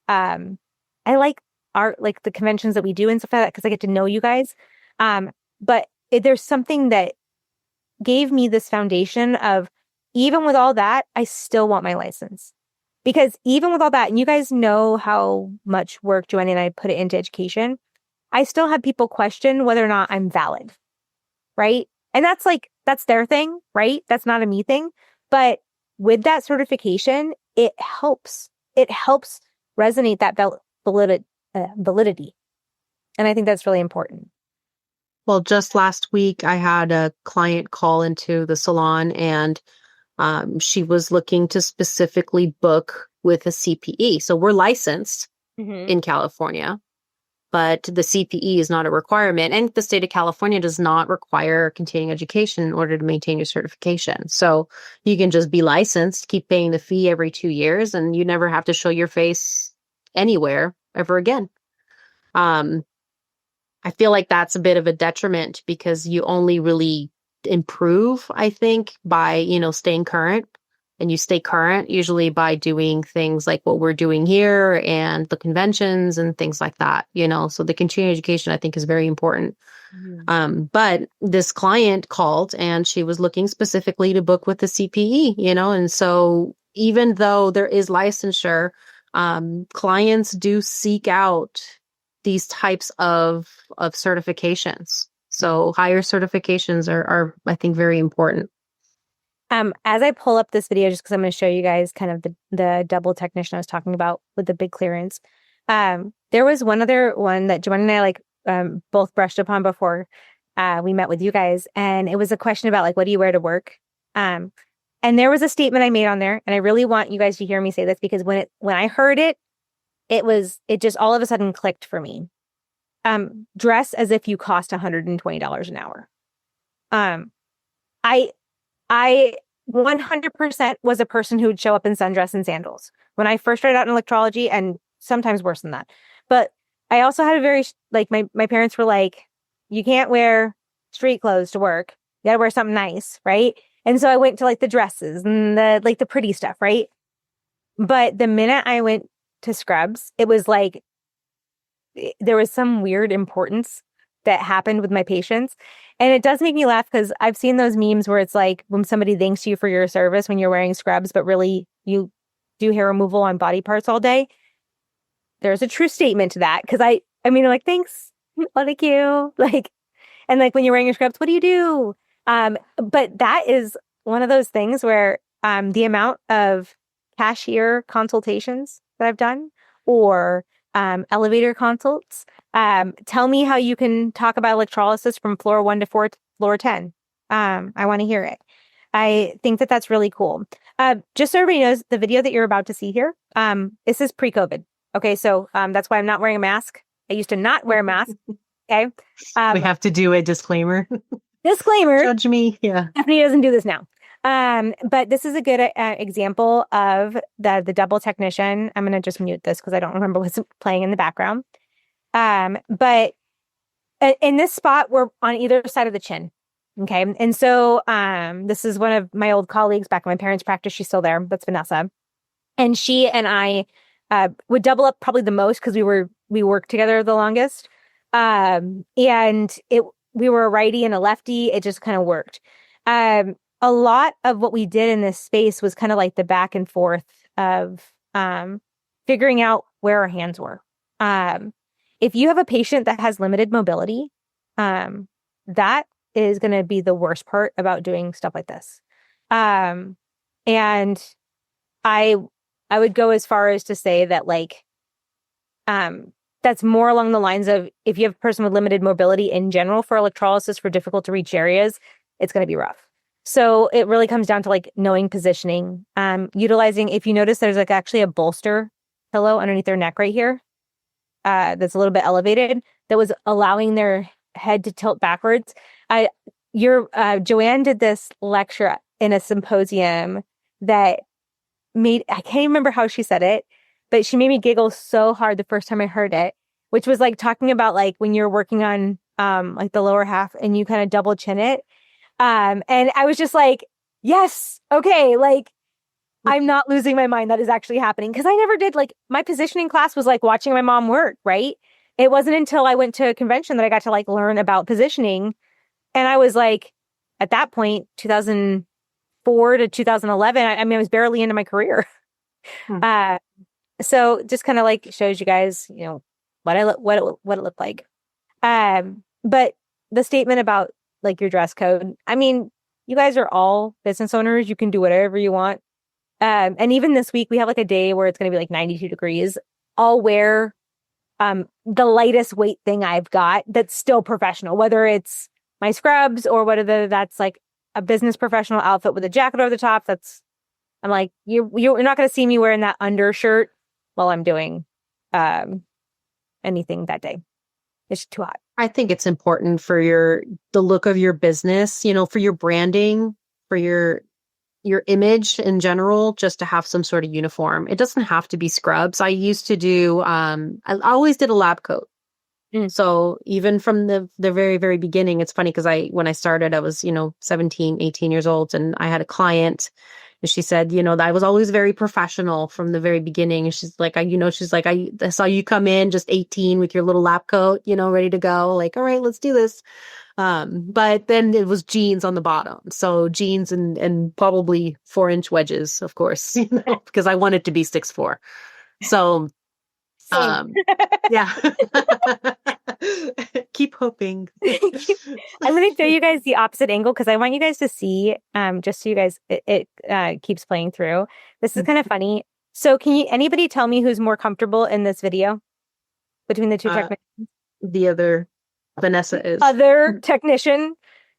S1: I like like the conventions that we do and stuff like that, because I get to know you guys. But there's something that gave me this foundation of, even with all that, I still want my license. Because even with all that, and you guys know how much work Joanie and I put into education, I still have people question whether or not I'm valid. right? And that's their thing, right? That's not a me thing. But with that certification, it helps resonate that validity. And I think that's really important.
S2: Well, just last week, I had a client call into the salon, and she was looking to specifically book with a CPE. So we're licensed in California, but the CPE is not a requirement. And the state of California does not require continuing education in order to maintain your certification. So you can just be licensed, keep paying the fee every 2 years, and you never have to show your face anywhere ever again. I feel like that's a bit of a detriment because you only really improve, I think, by, staying current. And you stay current usually by doing things like what we're doing here and the conventions and things like that, So the continuing education, I think, is very important. But this client called and she was looking specifically to book with the CPE, and so even though there is licensure, clients do seek out these types of certifications. So higher certifications are, I think, very important.
S1: As I pull up this video, just because I'm going to show you guys kind of the double technician I was talking about with the big clearance. There was one other one that Joanie and I both brushed upon before we met with you guys, and it was a question about what do you wear to work? And there was a statement I made on there, and I really want you guys to hear me say this because when I heard it, it just all of a sudden clicked for me. Dress as if you cost $120 an hour. I 100% was a person who would show up in sundress and sandals when I first started out in electrology, and sometimes worse than that. But I also had a very, my parents were like, you can't wear street clothes to work. You gotta wear something nice, right? And so I went to the dresses and the pretty stuff, right? But the minute I went to scrubs, it was there was some weird importance that happened with my patients. And it does make me laugh because I've seen those memes where it's when somebody thanks you for your service when you're wearing scrubs, but really you do hair removal on body parts all day. There's a true statement to that because I mean, they're like, thanks, thank you. And when you're wearing your scrubs, what do you do? But that is one of those things where the amount of cashier consultations that I've done or elevator consults. Tell me how you can talk about electrolysis from floor 1 to floor 10. I want to hear it. I think that that's really cool. Just so everybody knows, the video that you're about to see here, this is pre-COVID. Okay, so that's why I'm not wearing a mask. I used to not wear a mask. Okay.
S2: We have to do a disclaimer.
S1: Disclaimer.
S2: Judge me. Yeah.
S1: Stephanie doesn't do this now. But this is a good example of the double technician. I'm going to just mute this because I don't remember what's playing in the background. But in this spot, we're on either side of the chin. Okay. And so this is one of my old colleagues back in my parents' practice. She's still there. That's Vanessa. And she and I would double up probably the most because we worked together the longest. And we were a righty and a lefty. It just kind of worked. A lot of what we did in this space was kind of the back and forth of figuring out where our hands were. If you have a patient that has limited mobility, that is going to be the worst part about doing stuff like this. And I would go as far as to say that that's more along the lines of if you have a person with limited mobility in general for electrolysis for difficult to reach areas, it's going to be rough. So it really comes down to knowing positioning, utilizing, if you notice there's actually a bolster pillow underneath their neck right here that's a little bit elevated that was allowing their head to tilt backwards. Joanne did this lecture in a symposium that I can't even remember how she said it, but she made me giggle so hard the first time I heard it, which was talking about when you're working on the lower half and you kind of double chin it. And I was just yes, okay, I'm not losing my mind. That is actually happening. Because I never did, my positioning class was watching my mom work, right? It wasn't until I went to a convention that I got to learn about positioning. And I was at that point, 2004 to 2011, I mean, I was barely into my career. So just kind of shows you guys, what it looked like. But the statement about like your dress code. I mean, you guys are all business owners. You can do whatever you want. And even this week, we have like a day where it's going to be like 92 degrees. I'll wear the lightest weight thing I've got that's still professional, whether it's my scrubs or whether that's like a business professional outfit with a jacket over the top. I'm like, you're not going to see me wearing that undershirt while I'm doing anything that day. It's too hot.
S2: I think it's important for the look of your business, for your branding, for your image in general, just to have some sort of uniform. It doesn't have to be scrubs. I used to do, I always did a lab coat. So even from the very, very beginning, it's funny because when I started, I was, 17, 18 years old, and I had a client, and she said, that I was always very professional from the very beginning. And she's like, I saw you come in just 18 with your little lab coat, ready to go. Like, all right, let's do this. But then it was jeans on the bottom. So jeans and probably 4-inch wedges, of course, because I wanted to be 6'4". So, yeah. Keep hoping.
S1: I'm going to show you guys the opposite angle because I want you guys to see, just so you guys, it keeps playing through. This is kind of funny. So anybody tell me who's more comfortable in this video between the two technicians?
S2: The other Vanessa is.
S1: Other technician,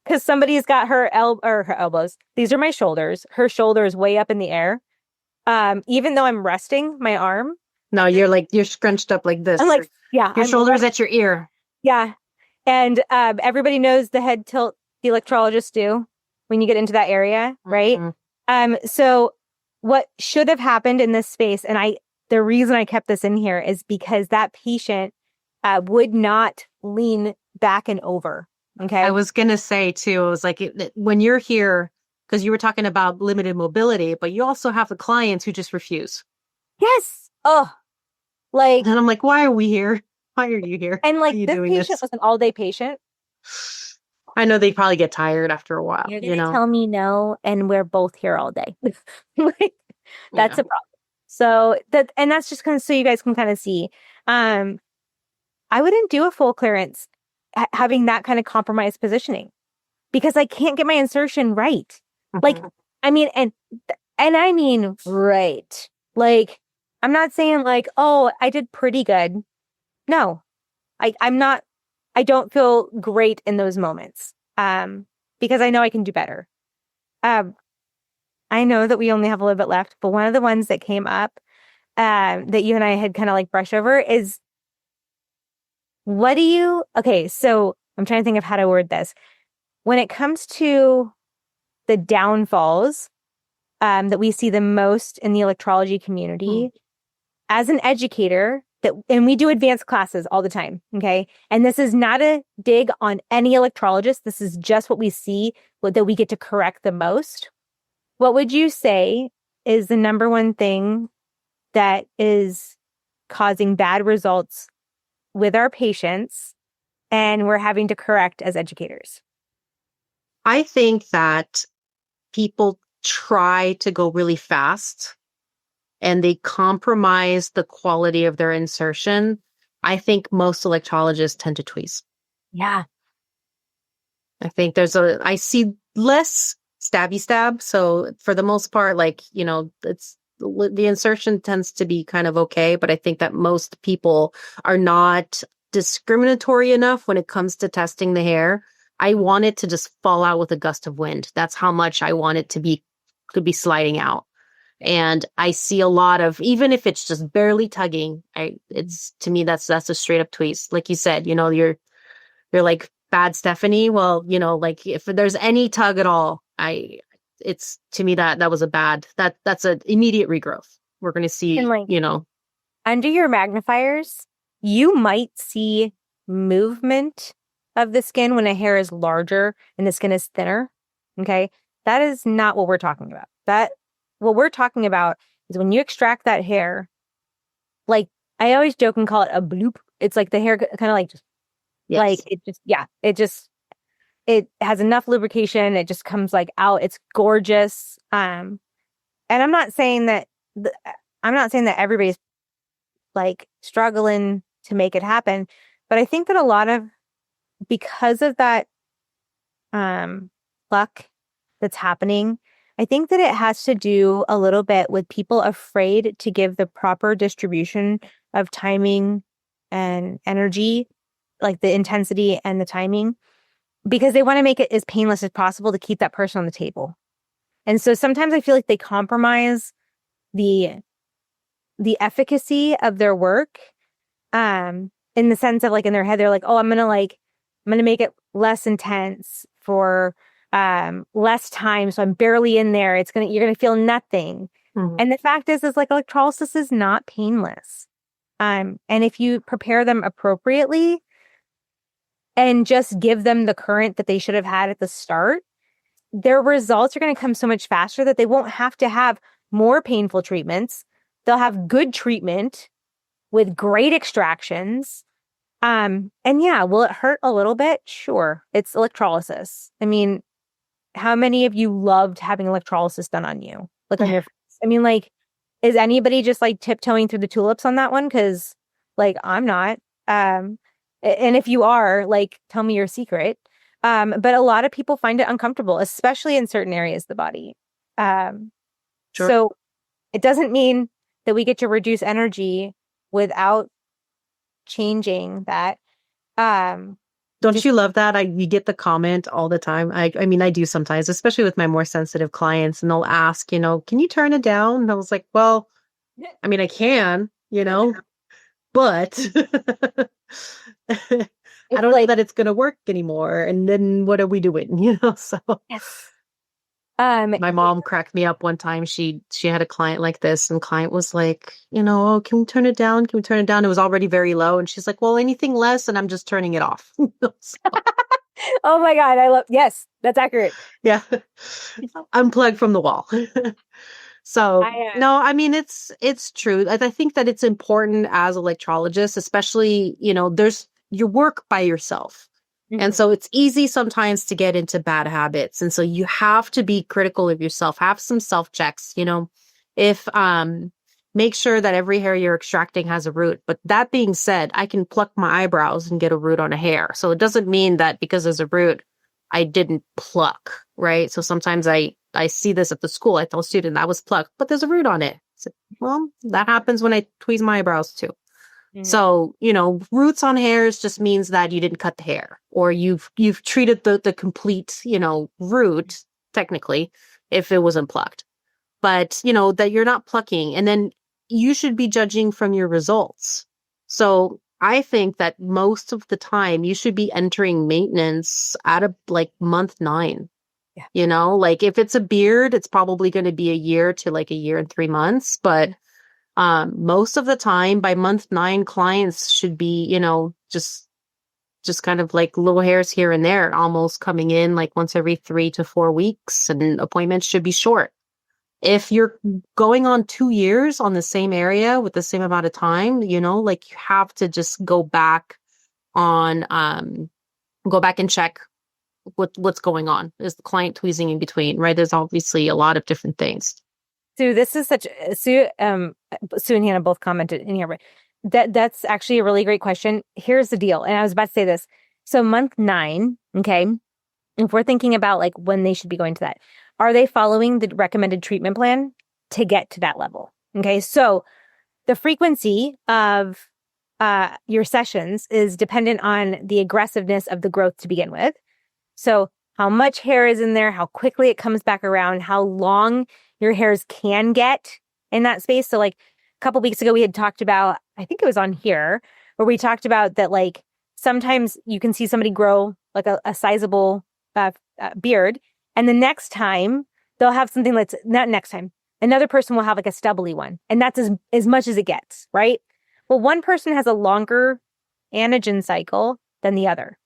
S1: because somebody's got her elbows. These are my shoulders. Her shoulder is way up in the air. Even though I'm resting my arm.
S2: No, you're scrunched up like this.
S1: I'm like, yeah.
S2: Your shoulder's at your ear.
S1: Yeah. And everybody knows the head tilt the electrologists do when you get into that area, right? Mm-hmm. So what should have happened in this space, and the reason I kept this in here is because that patient would not lean back and over. Okay.
S2: I was going to say too, it was like when you're here, because you were talking about limited mobility, but you also have the clients who just refuse.
S1: Yes. Oh, like,
S2: and I'm like, why are we here? Why are you here?
S1: And like, this patient was an all-day patient.
S2: I know they probably get tired after a while.
S1: You're gonna tell me no, and we're both here all day. Like, that's a problem. So that's just kind of so you guys can kind of see. I wouldn't do a full clearance having that kind of compromised positioning because I can't get my insertion right. Mm-hmm. Like, I mean, and I mean right. Like, I'm not saying like, oh, I did pretty good. No, I'm not. I don't feel great in those moments because I know I can do better. I know that we only have a little bit left, but one of the ones that came up that you and I had kind of like brushed over is okay, so I'm trying to think of how to word this. When it comes to the downfalls that we see the most in the electrology community, as an educator, and we do advanced classes all the time, okay? And this is not a dig on any electrologist. This is just what we see that we get to correct the most. What would you say is the number one thing that is causing bad results with our patients and we're having to correct as educators?
S2: I think that people try to go really fast and they compromise the quality of their insertion. I think most electrologists tend to tweeze.
S1: Yeah.
S2: I think I see less stabby stab. So for the most part, like, it's the insertion tends to be kind of okay, but I think that most people are not discriminatory enough when it comes to testing the hair. I want it to just fall out with a gust of wind. That's how much I want it to be sliding out. And I see a lot of, even if it's just barely tugging, it's to me, that's a straight up tweeze. Like you said, you're like bad Stephanie. Well, like if there's any tug at all, it's to me that was a bad, that's an immediate regrowth. We're going to see,
S1: under your magnifiers, you might see movement of the skin when a hair is larger and the skin is thinner. Okay. That is not what we're talking about. What we're talking about is when you extract that hair, like I always joke and call it a bloop. It's like the hair kind of like just, like it has enough lubrication. It just comes like out. It's gorgeous. And I'm not saying that everybody's like struggling to make it happen, but I think that a lot of, because of that pluck that's happening. I think that it has to do a little bit with people afraid to give the proper distribution of timing and energy, like the intensity and the timing, because they want to make it as painless as possible to keep that person on the table. And so sometimes I feel like they compromise the efficacy of their work, in the sense of like in their head, they're like, oh, I'm gonna make it less intense for less time, so I'm barely in there. You're gonna feel nothing.
S2: Mhm.
S1: And the fact is like electrolysis is not painless. And if you prepare them appropriately and just give them the current that they should have had at the start, their results are going to come so much faster that they won't have to have more painful treatments. They'll have good treatment with great extractions. And yeah, will it hurt a little bit? Sure. It's electrolysis. I mean, how many of you loved having electrolysis done on you? Like on your face? I mean, like, is anybody just like tiptoeing through the tulips on that one? Because like, I'm not. And if you are, like, tell me your secret. But a lot of people find it uncomfortable, especially in certain areas of the body.
S2: Sure.
S1: So it doesn't mean that we get to reduce energy without changing that.
S5: Don't you love that? You get the comment all the time. I mean, I do sometimes, especially with my more sensitive clients, and they'll ask, can you turn it down? And I was like, well, I mean, I can, but I don't know that it's going to work anymore. And then what are we doing? So
S1: Yes.
S5: my mom cracked me up one time. She had a client like this, and the client was like, oh, can we turn it down? Can we turn it down? It was already very low. And she's like, well, anything less, and I'm just turning it off.
S1: Oh my God. Yes, that's accurate.
S5: Yeah. Unplug from the wall. So no, I mean, it's true. I think that it's important as electrologists, especially, there's you work by yourself.
S1: Mm-hmm.
S5: And so it's easy sometimes to get into bad habits. And so you have to be critical of yourself, have some self checks, if, make sure that every hair you're extracting has a root. But that being said, I can pluck my eyebrows and get a root on a hair. So it doesn't mean that because there's a root, I didn't pluck, right? So sometimes I see this at the school. I tell a student that was plucked, but there's a root on it. So, well, that happens when I tweeze my eyebrows too. Mm-hmm. So, roots on hairs just means that you didn't cut the hair, or you've treated the complete, root technically, if it wasn't plucked. But, that you're not plucking, and then you should be judging from your results. So I think that most of the time you should be entering maintenance at month 9. Yeah. Like if it's a beard, it's probably going to be a year to like a year and 3 months. But most of the time by month 9, clients should be, just kind of like little hairs here and there, almost coming in like once every 3 to 4 weeks, and appointments should be short. If you're going on 2 years on the same area with the same amount of time, like you have to just go back and check what's going on. Is the client tweezing in between, right? There's obviously a lot of different things.
S1: Sue, this is Sue and Hannah both commented in here, but that's actually a really great question. Here's the deal. And I was about to say this. So month 9, okay, if we're thinking about like when they should be going to that, are they following the recommended treatment plan to get to that level? Okay, so the frequency of your sessions is dependent on the aggressiveness of the growth to begin with. So how much hair is in there, how quickly it comes back around, how long your hairs can get in that space. So like a couple weeks ago, we had talked about, I think it was on here, where we talked about that like sometimes you can see somebody grow like a sizable beard, and the next time they'll have something that's not next time. Another person will have like a stubbly one, and that's as much as it gets, right? Well, one person has a longer anagen cycle than the other,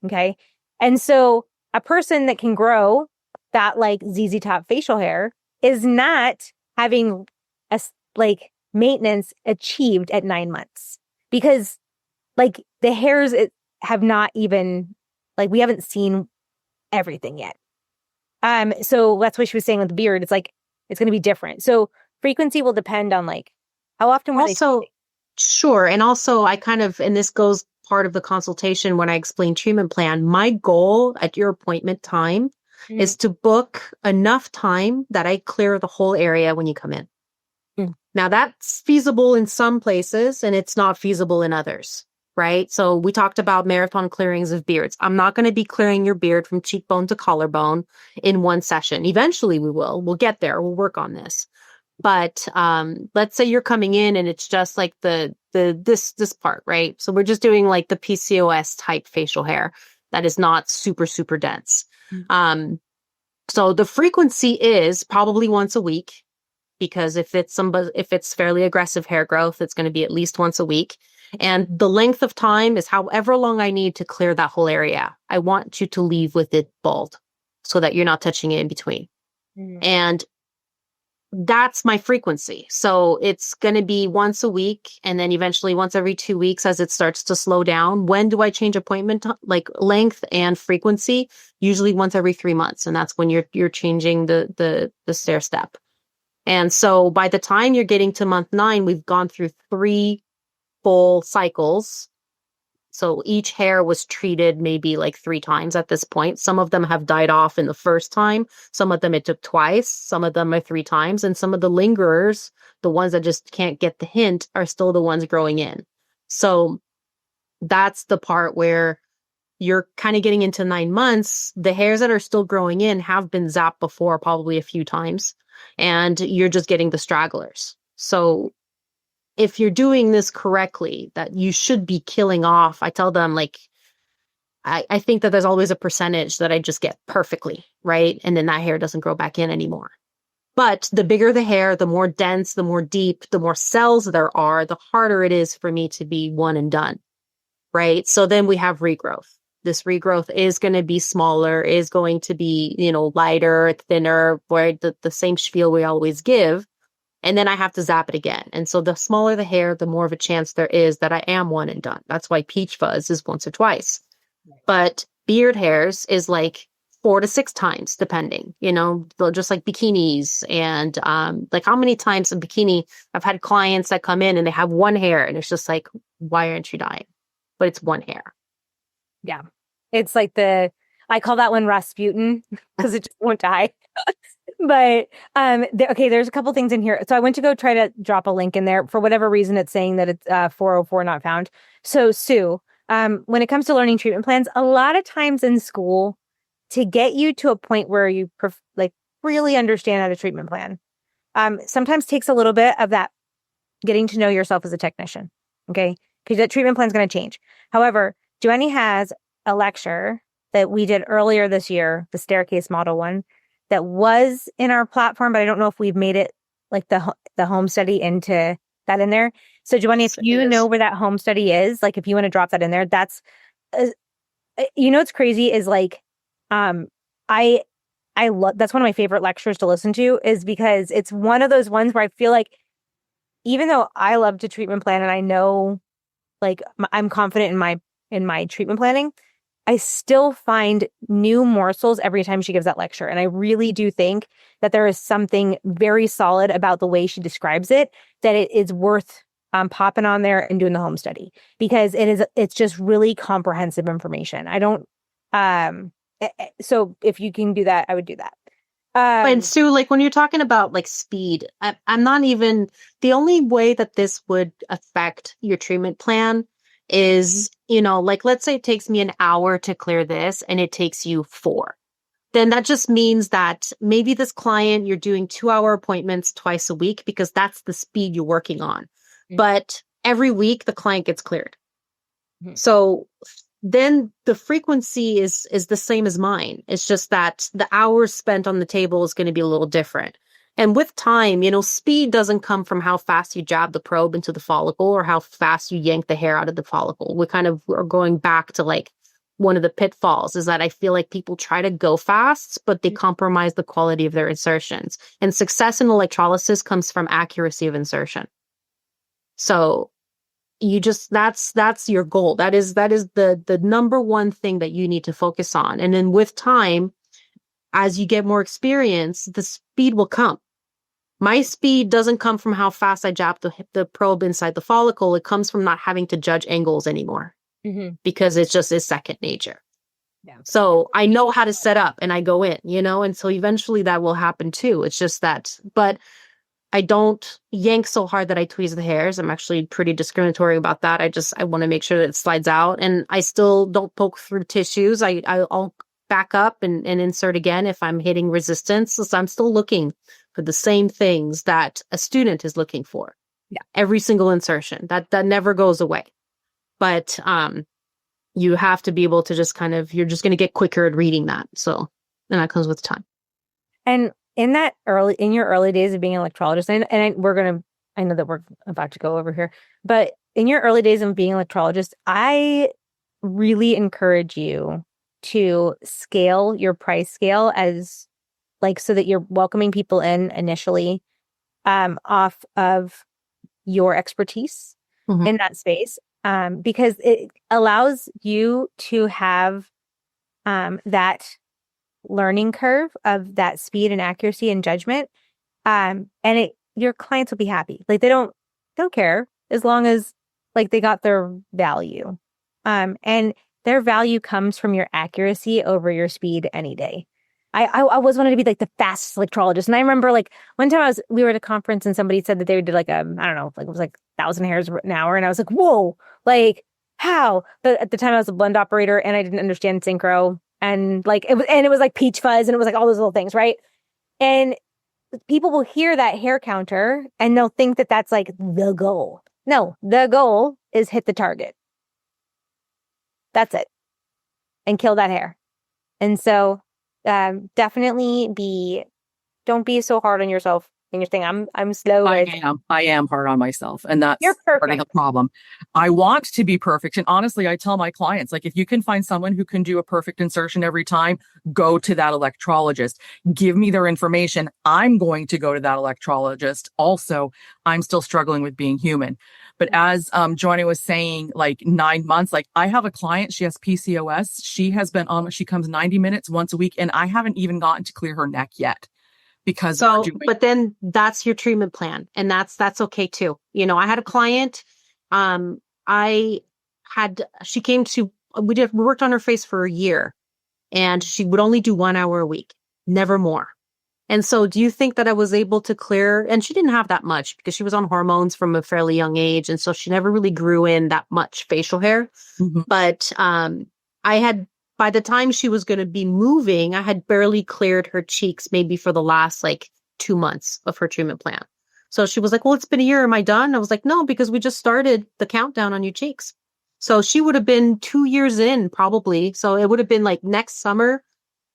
S1: okay? And so a person that can grow that like ZZ Top facial hair is not having a like maintenance achieved at 9 months, because like the hairs have not even, like we haven't seen everything yet. So that's what she was saying with the beard. It's like, it's going to be different. So frequency will depend on like how often were
S5: also,
S1: they.
S5: Sure. And also I kind of, and this goes
S2: part of the consultation when I explain treatment plan, my goal at your appointment time is to book enough time that I clear the whole area when you come in. Now that's feasible in some places and it's not feasible in others, right? So we talked about marathon clearings of beards. I'm not going to be clearing your beard from cheekbone to collarbone in one session. Eventually we will. We'll get there. We'll work on this. But let's say you're coming in and it's just like this part, right? So we're just doing like the PCOS type facial hair that is not super, super dense. So the frequency is probably once a week, because if it's fairly aggressive hair growth, it's going to be at least once a week. And the length of time is however long I need to clear that whole area. I want you to leave with it bald so that you're not touching it in between. And that's my frequency. So it's going to be once a week and then eventually once every 2 weeks as it starts to slow down. When do I change appointment like length and frequency? Usually once every 3 months. And that's when you're changing the stair step. And so by the time you're getting to month 9, we've gone through 3 full cycles. So each hair was treated maybe like 3 times at this point. Some of them have died off in the first time. Some of them it took twice. Some of them are 3 times. And some of the lingerers, the ones that just can't get the hint, are still the ones growing in. So that's the part where you're kind of getting into 9 months. The hairs that are still growing in have been zapped before, probably a few times. And you're just getting the stragglers. So if you're doing this correctly, that you should be killing off. I tell them, like, I think that there's always a percentage that I just get perfectly, right? And then that hair doesn't grow back in anymore. But the bigger the hair, the more dense, the more deep, the more cells there are, the harder it is for me to be one and done, right? So then we have regrowth. This regrowth is going to be smaller, is going to be, lighter, thinner, where the same spiel we always give. And then I have to zap it again. And so the smaller the hair, the more of a chance there is that I am one and done. That's why peach fuzz is once or twice. But beard hairs is like 4 to 6 times, depending, just like bikinis. And like how many times in bikini, I've had clients that come in and they have one hair and it's just like, why aren't you dyeing? But it's one hair.
S1: Yeah. It's like I call that one Rasputin because it just won't die. But okay, there's a couple things in here. So I went to go try to drop a link in there. For whatever reason, it's saying that it's 404 not found. So Sue, when it comes to learning treatment plans, a lot of times in school, to get you to a point where you really understand how to treatment plan, sometimes takes a little bit of that getting to know yourself as a technician. Okay, because that treatment plan is going to change. However, Joanie has a lecture that we did earlier this year, the staircase model one, that was in our platform, but I don't know if we've made it like the home study into that in there. So Joanie, if you know where that home study is, like if you want to drop that in there, that's, what's crazy is like, I love, that's one of my favorite lectures to listen to, is because it's one of those ones where I feel like, even though I love to treatment plan and I know, like I'm confident in my treatment planning, I still find new morsels every time she gives that lecture. And I really do think that there is something very solid about the way she describes it, that it is worth popping on there and doing the home study, because it's just really comprehensive information. I don't, so if you can do that, I would do that.
S2: And Sue, like when you're talking about like speed, I'm not even, the only way that this would affect your treatment plan is, like let's say it takes me an hour to clear this and it takes you 4. Then that just means that maybe this client, you're doing 2-hour appointments twice a week because that's the speed you're working on. Mm-hmm. But every week the client gets cleared. Mm-hmm. So then the frequency is the same as mine. It's just that the hours spent on the table is going to be a little different. And with time, speed doesn't come from how fast you jab the probe into the follicle or how fast you yank the hair out of the follicle. We kind of are going back to like one of the pitfalls is that I feel like people try to go fast, but they compromise the quality of their insertions. And success in electrolysis comes from accuracy of insertion. So you just, that's your goal. That is the number one thing that you need to focus on. And then with time, as you get more experience, the speed will come. My speed doesn't come from how fast I jab the probe inside the follicle. It comes from not having to judge angles anymore. because it's just is second nature.
S1: Yeah.
S2: So I know how to set up and I go in, and so eventually that will happen too. It's just that, but I don't yank so hard that I tweeze the hairs. I'm actually pretty discriminatory about that. I want to make sure that it slides out, and I still don't poke through tissues. I'll back up and insert again if I'm hitting resistance. So I'm still looking for the same things that a student is looking for.
S1: Yeah.
S2: Every single insertion that never goes away. But, you have to be able to just you're just going to get quicker at reading that. So, and that comes with time.
S1: And in your early days of being an electrologist, I know that we're about to go over here, but in your early days of being an electrologist, I really encourage you to scale your price scale as so that you're welcoming people in initially, off of your expertise in that space. Because it allows you to have that learning curve of that speed and accuracy and judgment. And your clients will be happy. They don't care as long as they got their value. And their value comes from your accuracy over your speed any day. I always wanted to be the fastest electrologist. And I remember one time we were at a conference and somebody said that they did I don't know, it was 1,000 hairs an hour. And I was like, whoa, how? But at the time I was a blend operator and I didn't understand synchro. And it was peach fuzz and it was all those little things, right? And people will hear that hair counter and they'll think that that's the goal. No, the goal is hit the target. That's it. And kill that hair. And so definitely don't be so hard on yourself when you're saying I'm slow.
S7: I am hard on myself, and that's
S1: You're
S7: part of the problem. I want to be perfect, and honestly, I tell my clients, if you can find someone who can do a perfect insertion every time, go to that electrologist. Give me their information. I'm going to go to that electrologist. Also, I'm still struggling with being human. But as Joanie was saying, 9 months, I have a client, she has PCOS. She has been on, she comes 90 minutes once a week, and I haven't even gotten to clear her neck yet.
S2: But then that's your treatment plan, and that's okay too. I had a client, we worked on her face for a year, and she would only do 1 hour a week, never more. And so do you think that I was able to clear, and she didn't have that much because she was on hormones from a fairly young age. And so she never really grew in that much facial hair. But, by the time she was going to be moving, I had barely cleared her cheeks, maybe for the last 2 months of her treatment plan. So she was like, well, it's been a year. Am I done? I was like, no, because we just started the countdown on your cheeks. So she would have been 2 years in probably. So it would have been next summer,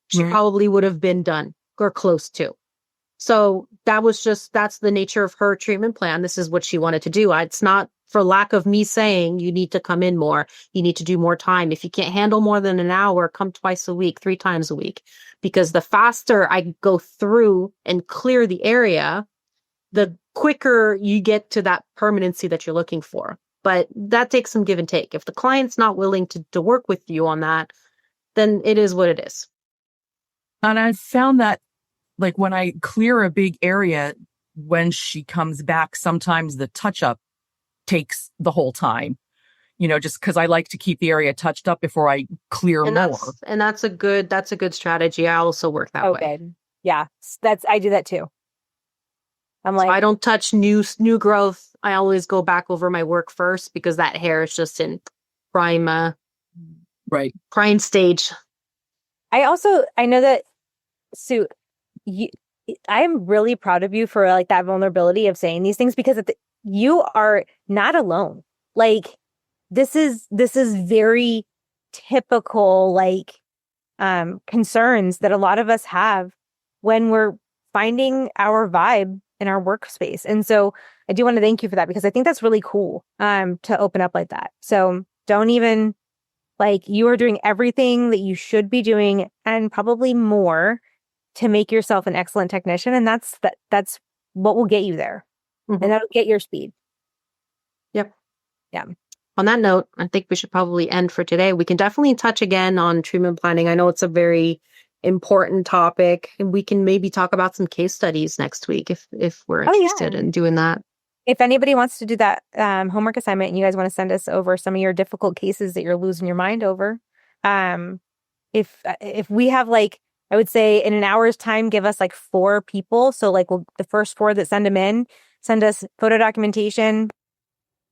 S2: she probably would have been done or close to. So that's the nature of her treatment plan. This is what she wanted to do. It's not for lack of me saying you need to come in more. You need to do more time. If you can't handle more than an hour, come twice a week, 3 times a week. Because the faster I go through and clear the area, the quicker you get to that permanency that you're looking for. But that takes some give and take. If the client's not willing to work with you on that, then it is what it is.
S7: And I've found that when I clear a big area, when she comes back, sometimes the touch-up takes the whole time, just because I like to keep the area touched up before I clear more.
S2: And that's a good strategy. I also work that way.
S1: Good. Yeah, I do that too. I'm
S2: So I don't touch new growth. I always go back over my work first because that hair is just in prime stage.
S1: I know that, Sue, I'm really proud of you for that vulnerability of saying these things because you are not alone. This is very typical concerns that a lot of us have when we're finding our vibe in our workspace. And so I do want to thank you for that because I think that's really cool to open up like that. So don't even you are doing everything that you should be doing and probably more to make yourself an excellent technician. And that's what will get you there. And that'll get your speed.
S2: Yep.
S1: Yeah.
S2: On that note, I think we should probably end for today. We can definitely touch again on treatment planning. I know it's a very important topic, and we can maybe talk about some case studies next week if we're interested in doing that.
S1: If anybody wants to do that homework assignment and you guys want to send us over some of your difficult cases that you're losing your mind over, if we have like, I would say in an hour's time, give us like 4 people. So like the first 4 that send them in, send us photo documentation,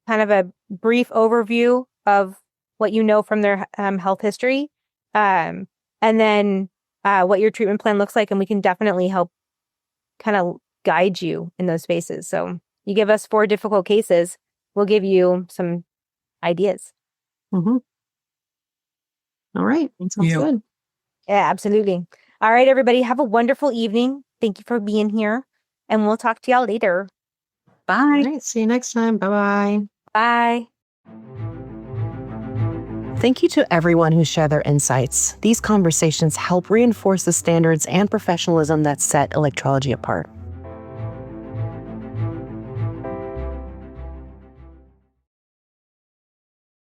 S1: kind of a brief overview of what you know from their health history, and then what your treatment plan looks like. And we can definitely help kind of guide you in those spaces. So you give us 4 difficult cases, we'll give you some ideas.
S2: Mm-hmm. All right. Sounds good.
S1: Yeah, absolutely. All right, everybody. Have a wonderful evening. Thank you for being here. And we'll talk to y'all later.
S4: Bye.
S2: All right. See you next time. Bye-bye.
S1: Bye.
S5: Thank you to everyone who shared their insights. These conversations help reinforce the standards and professionalism that set electrology apart.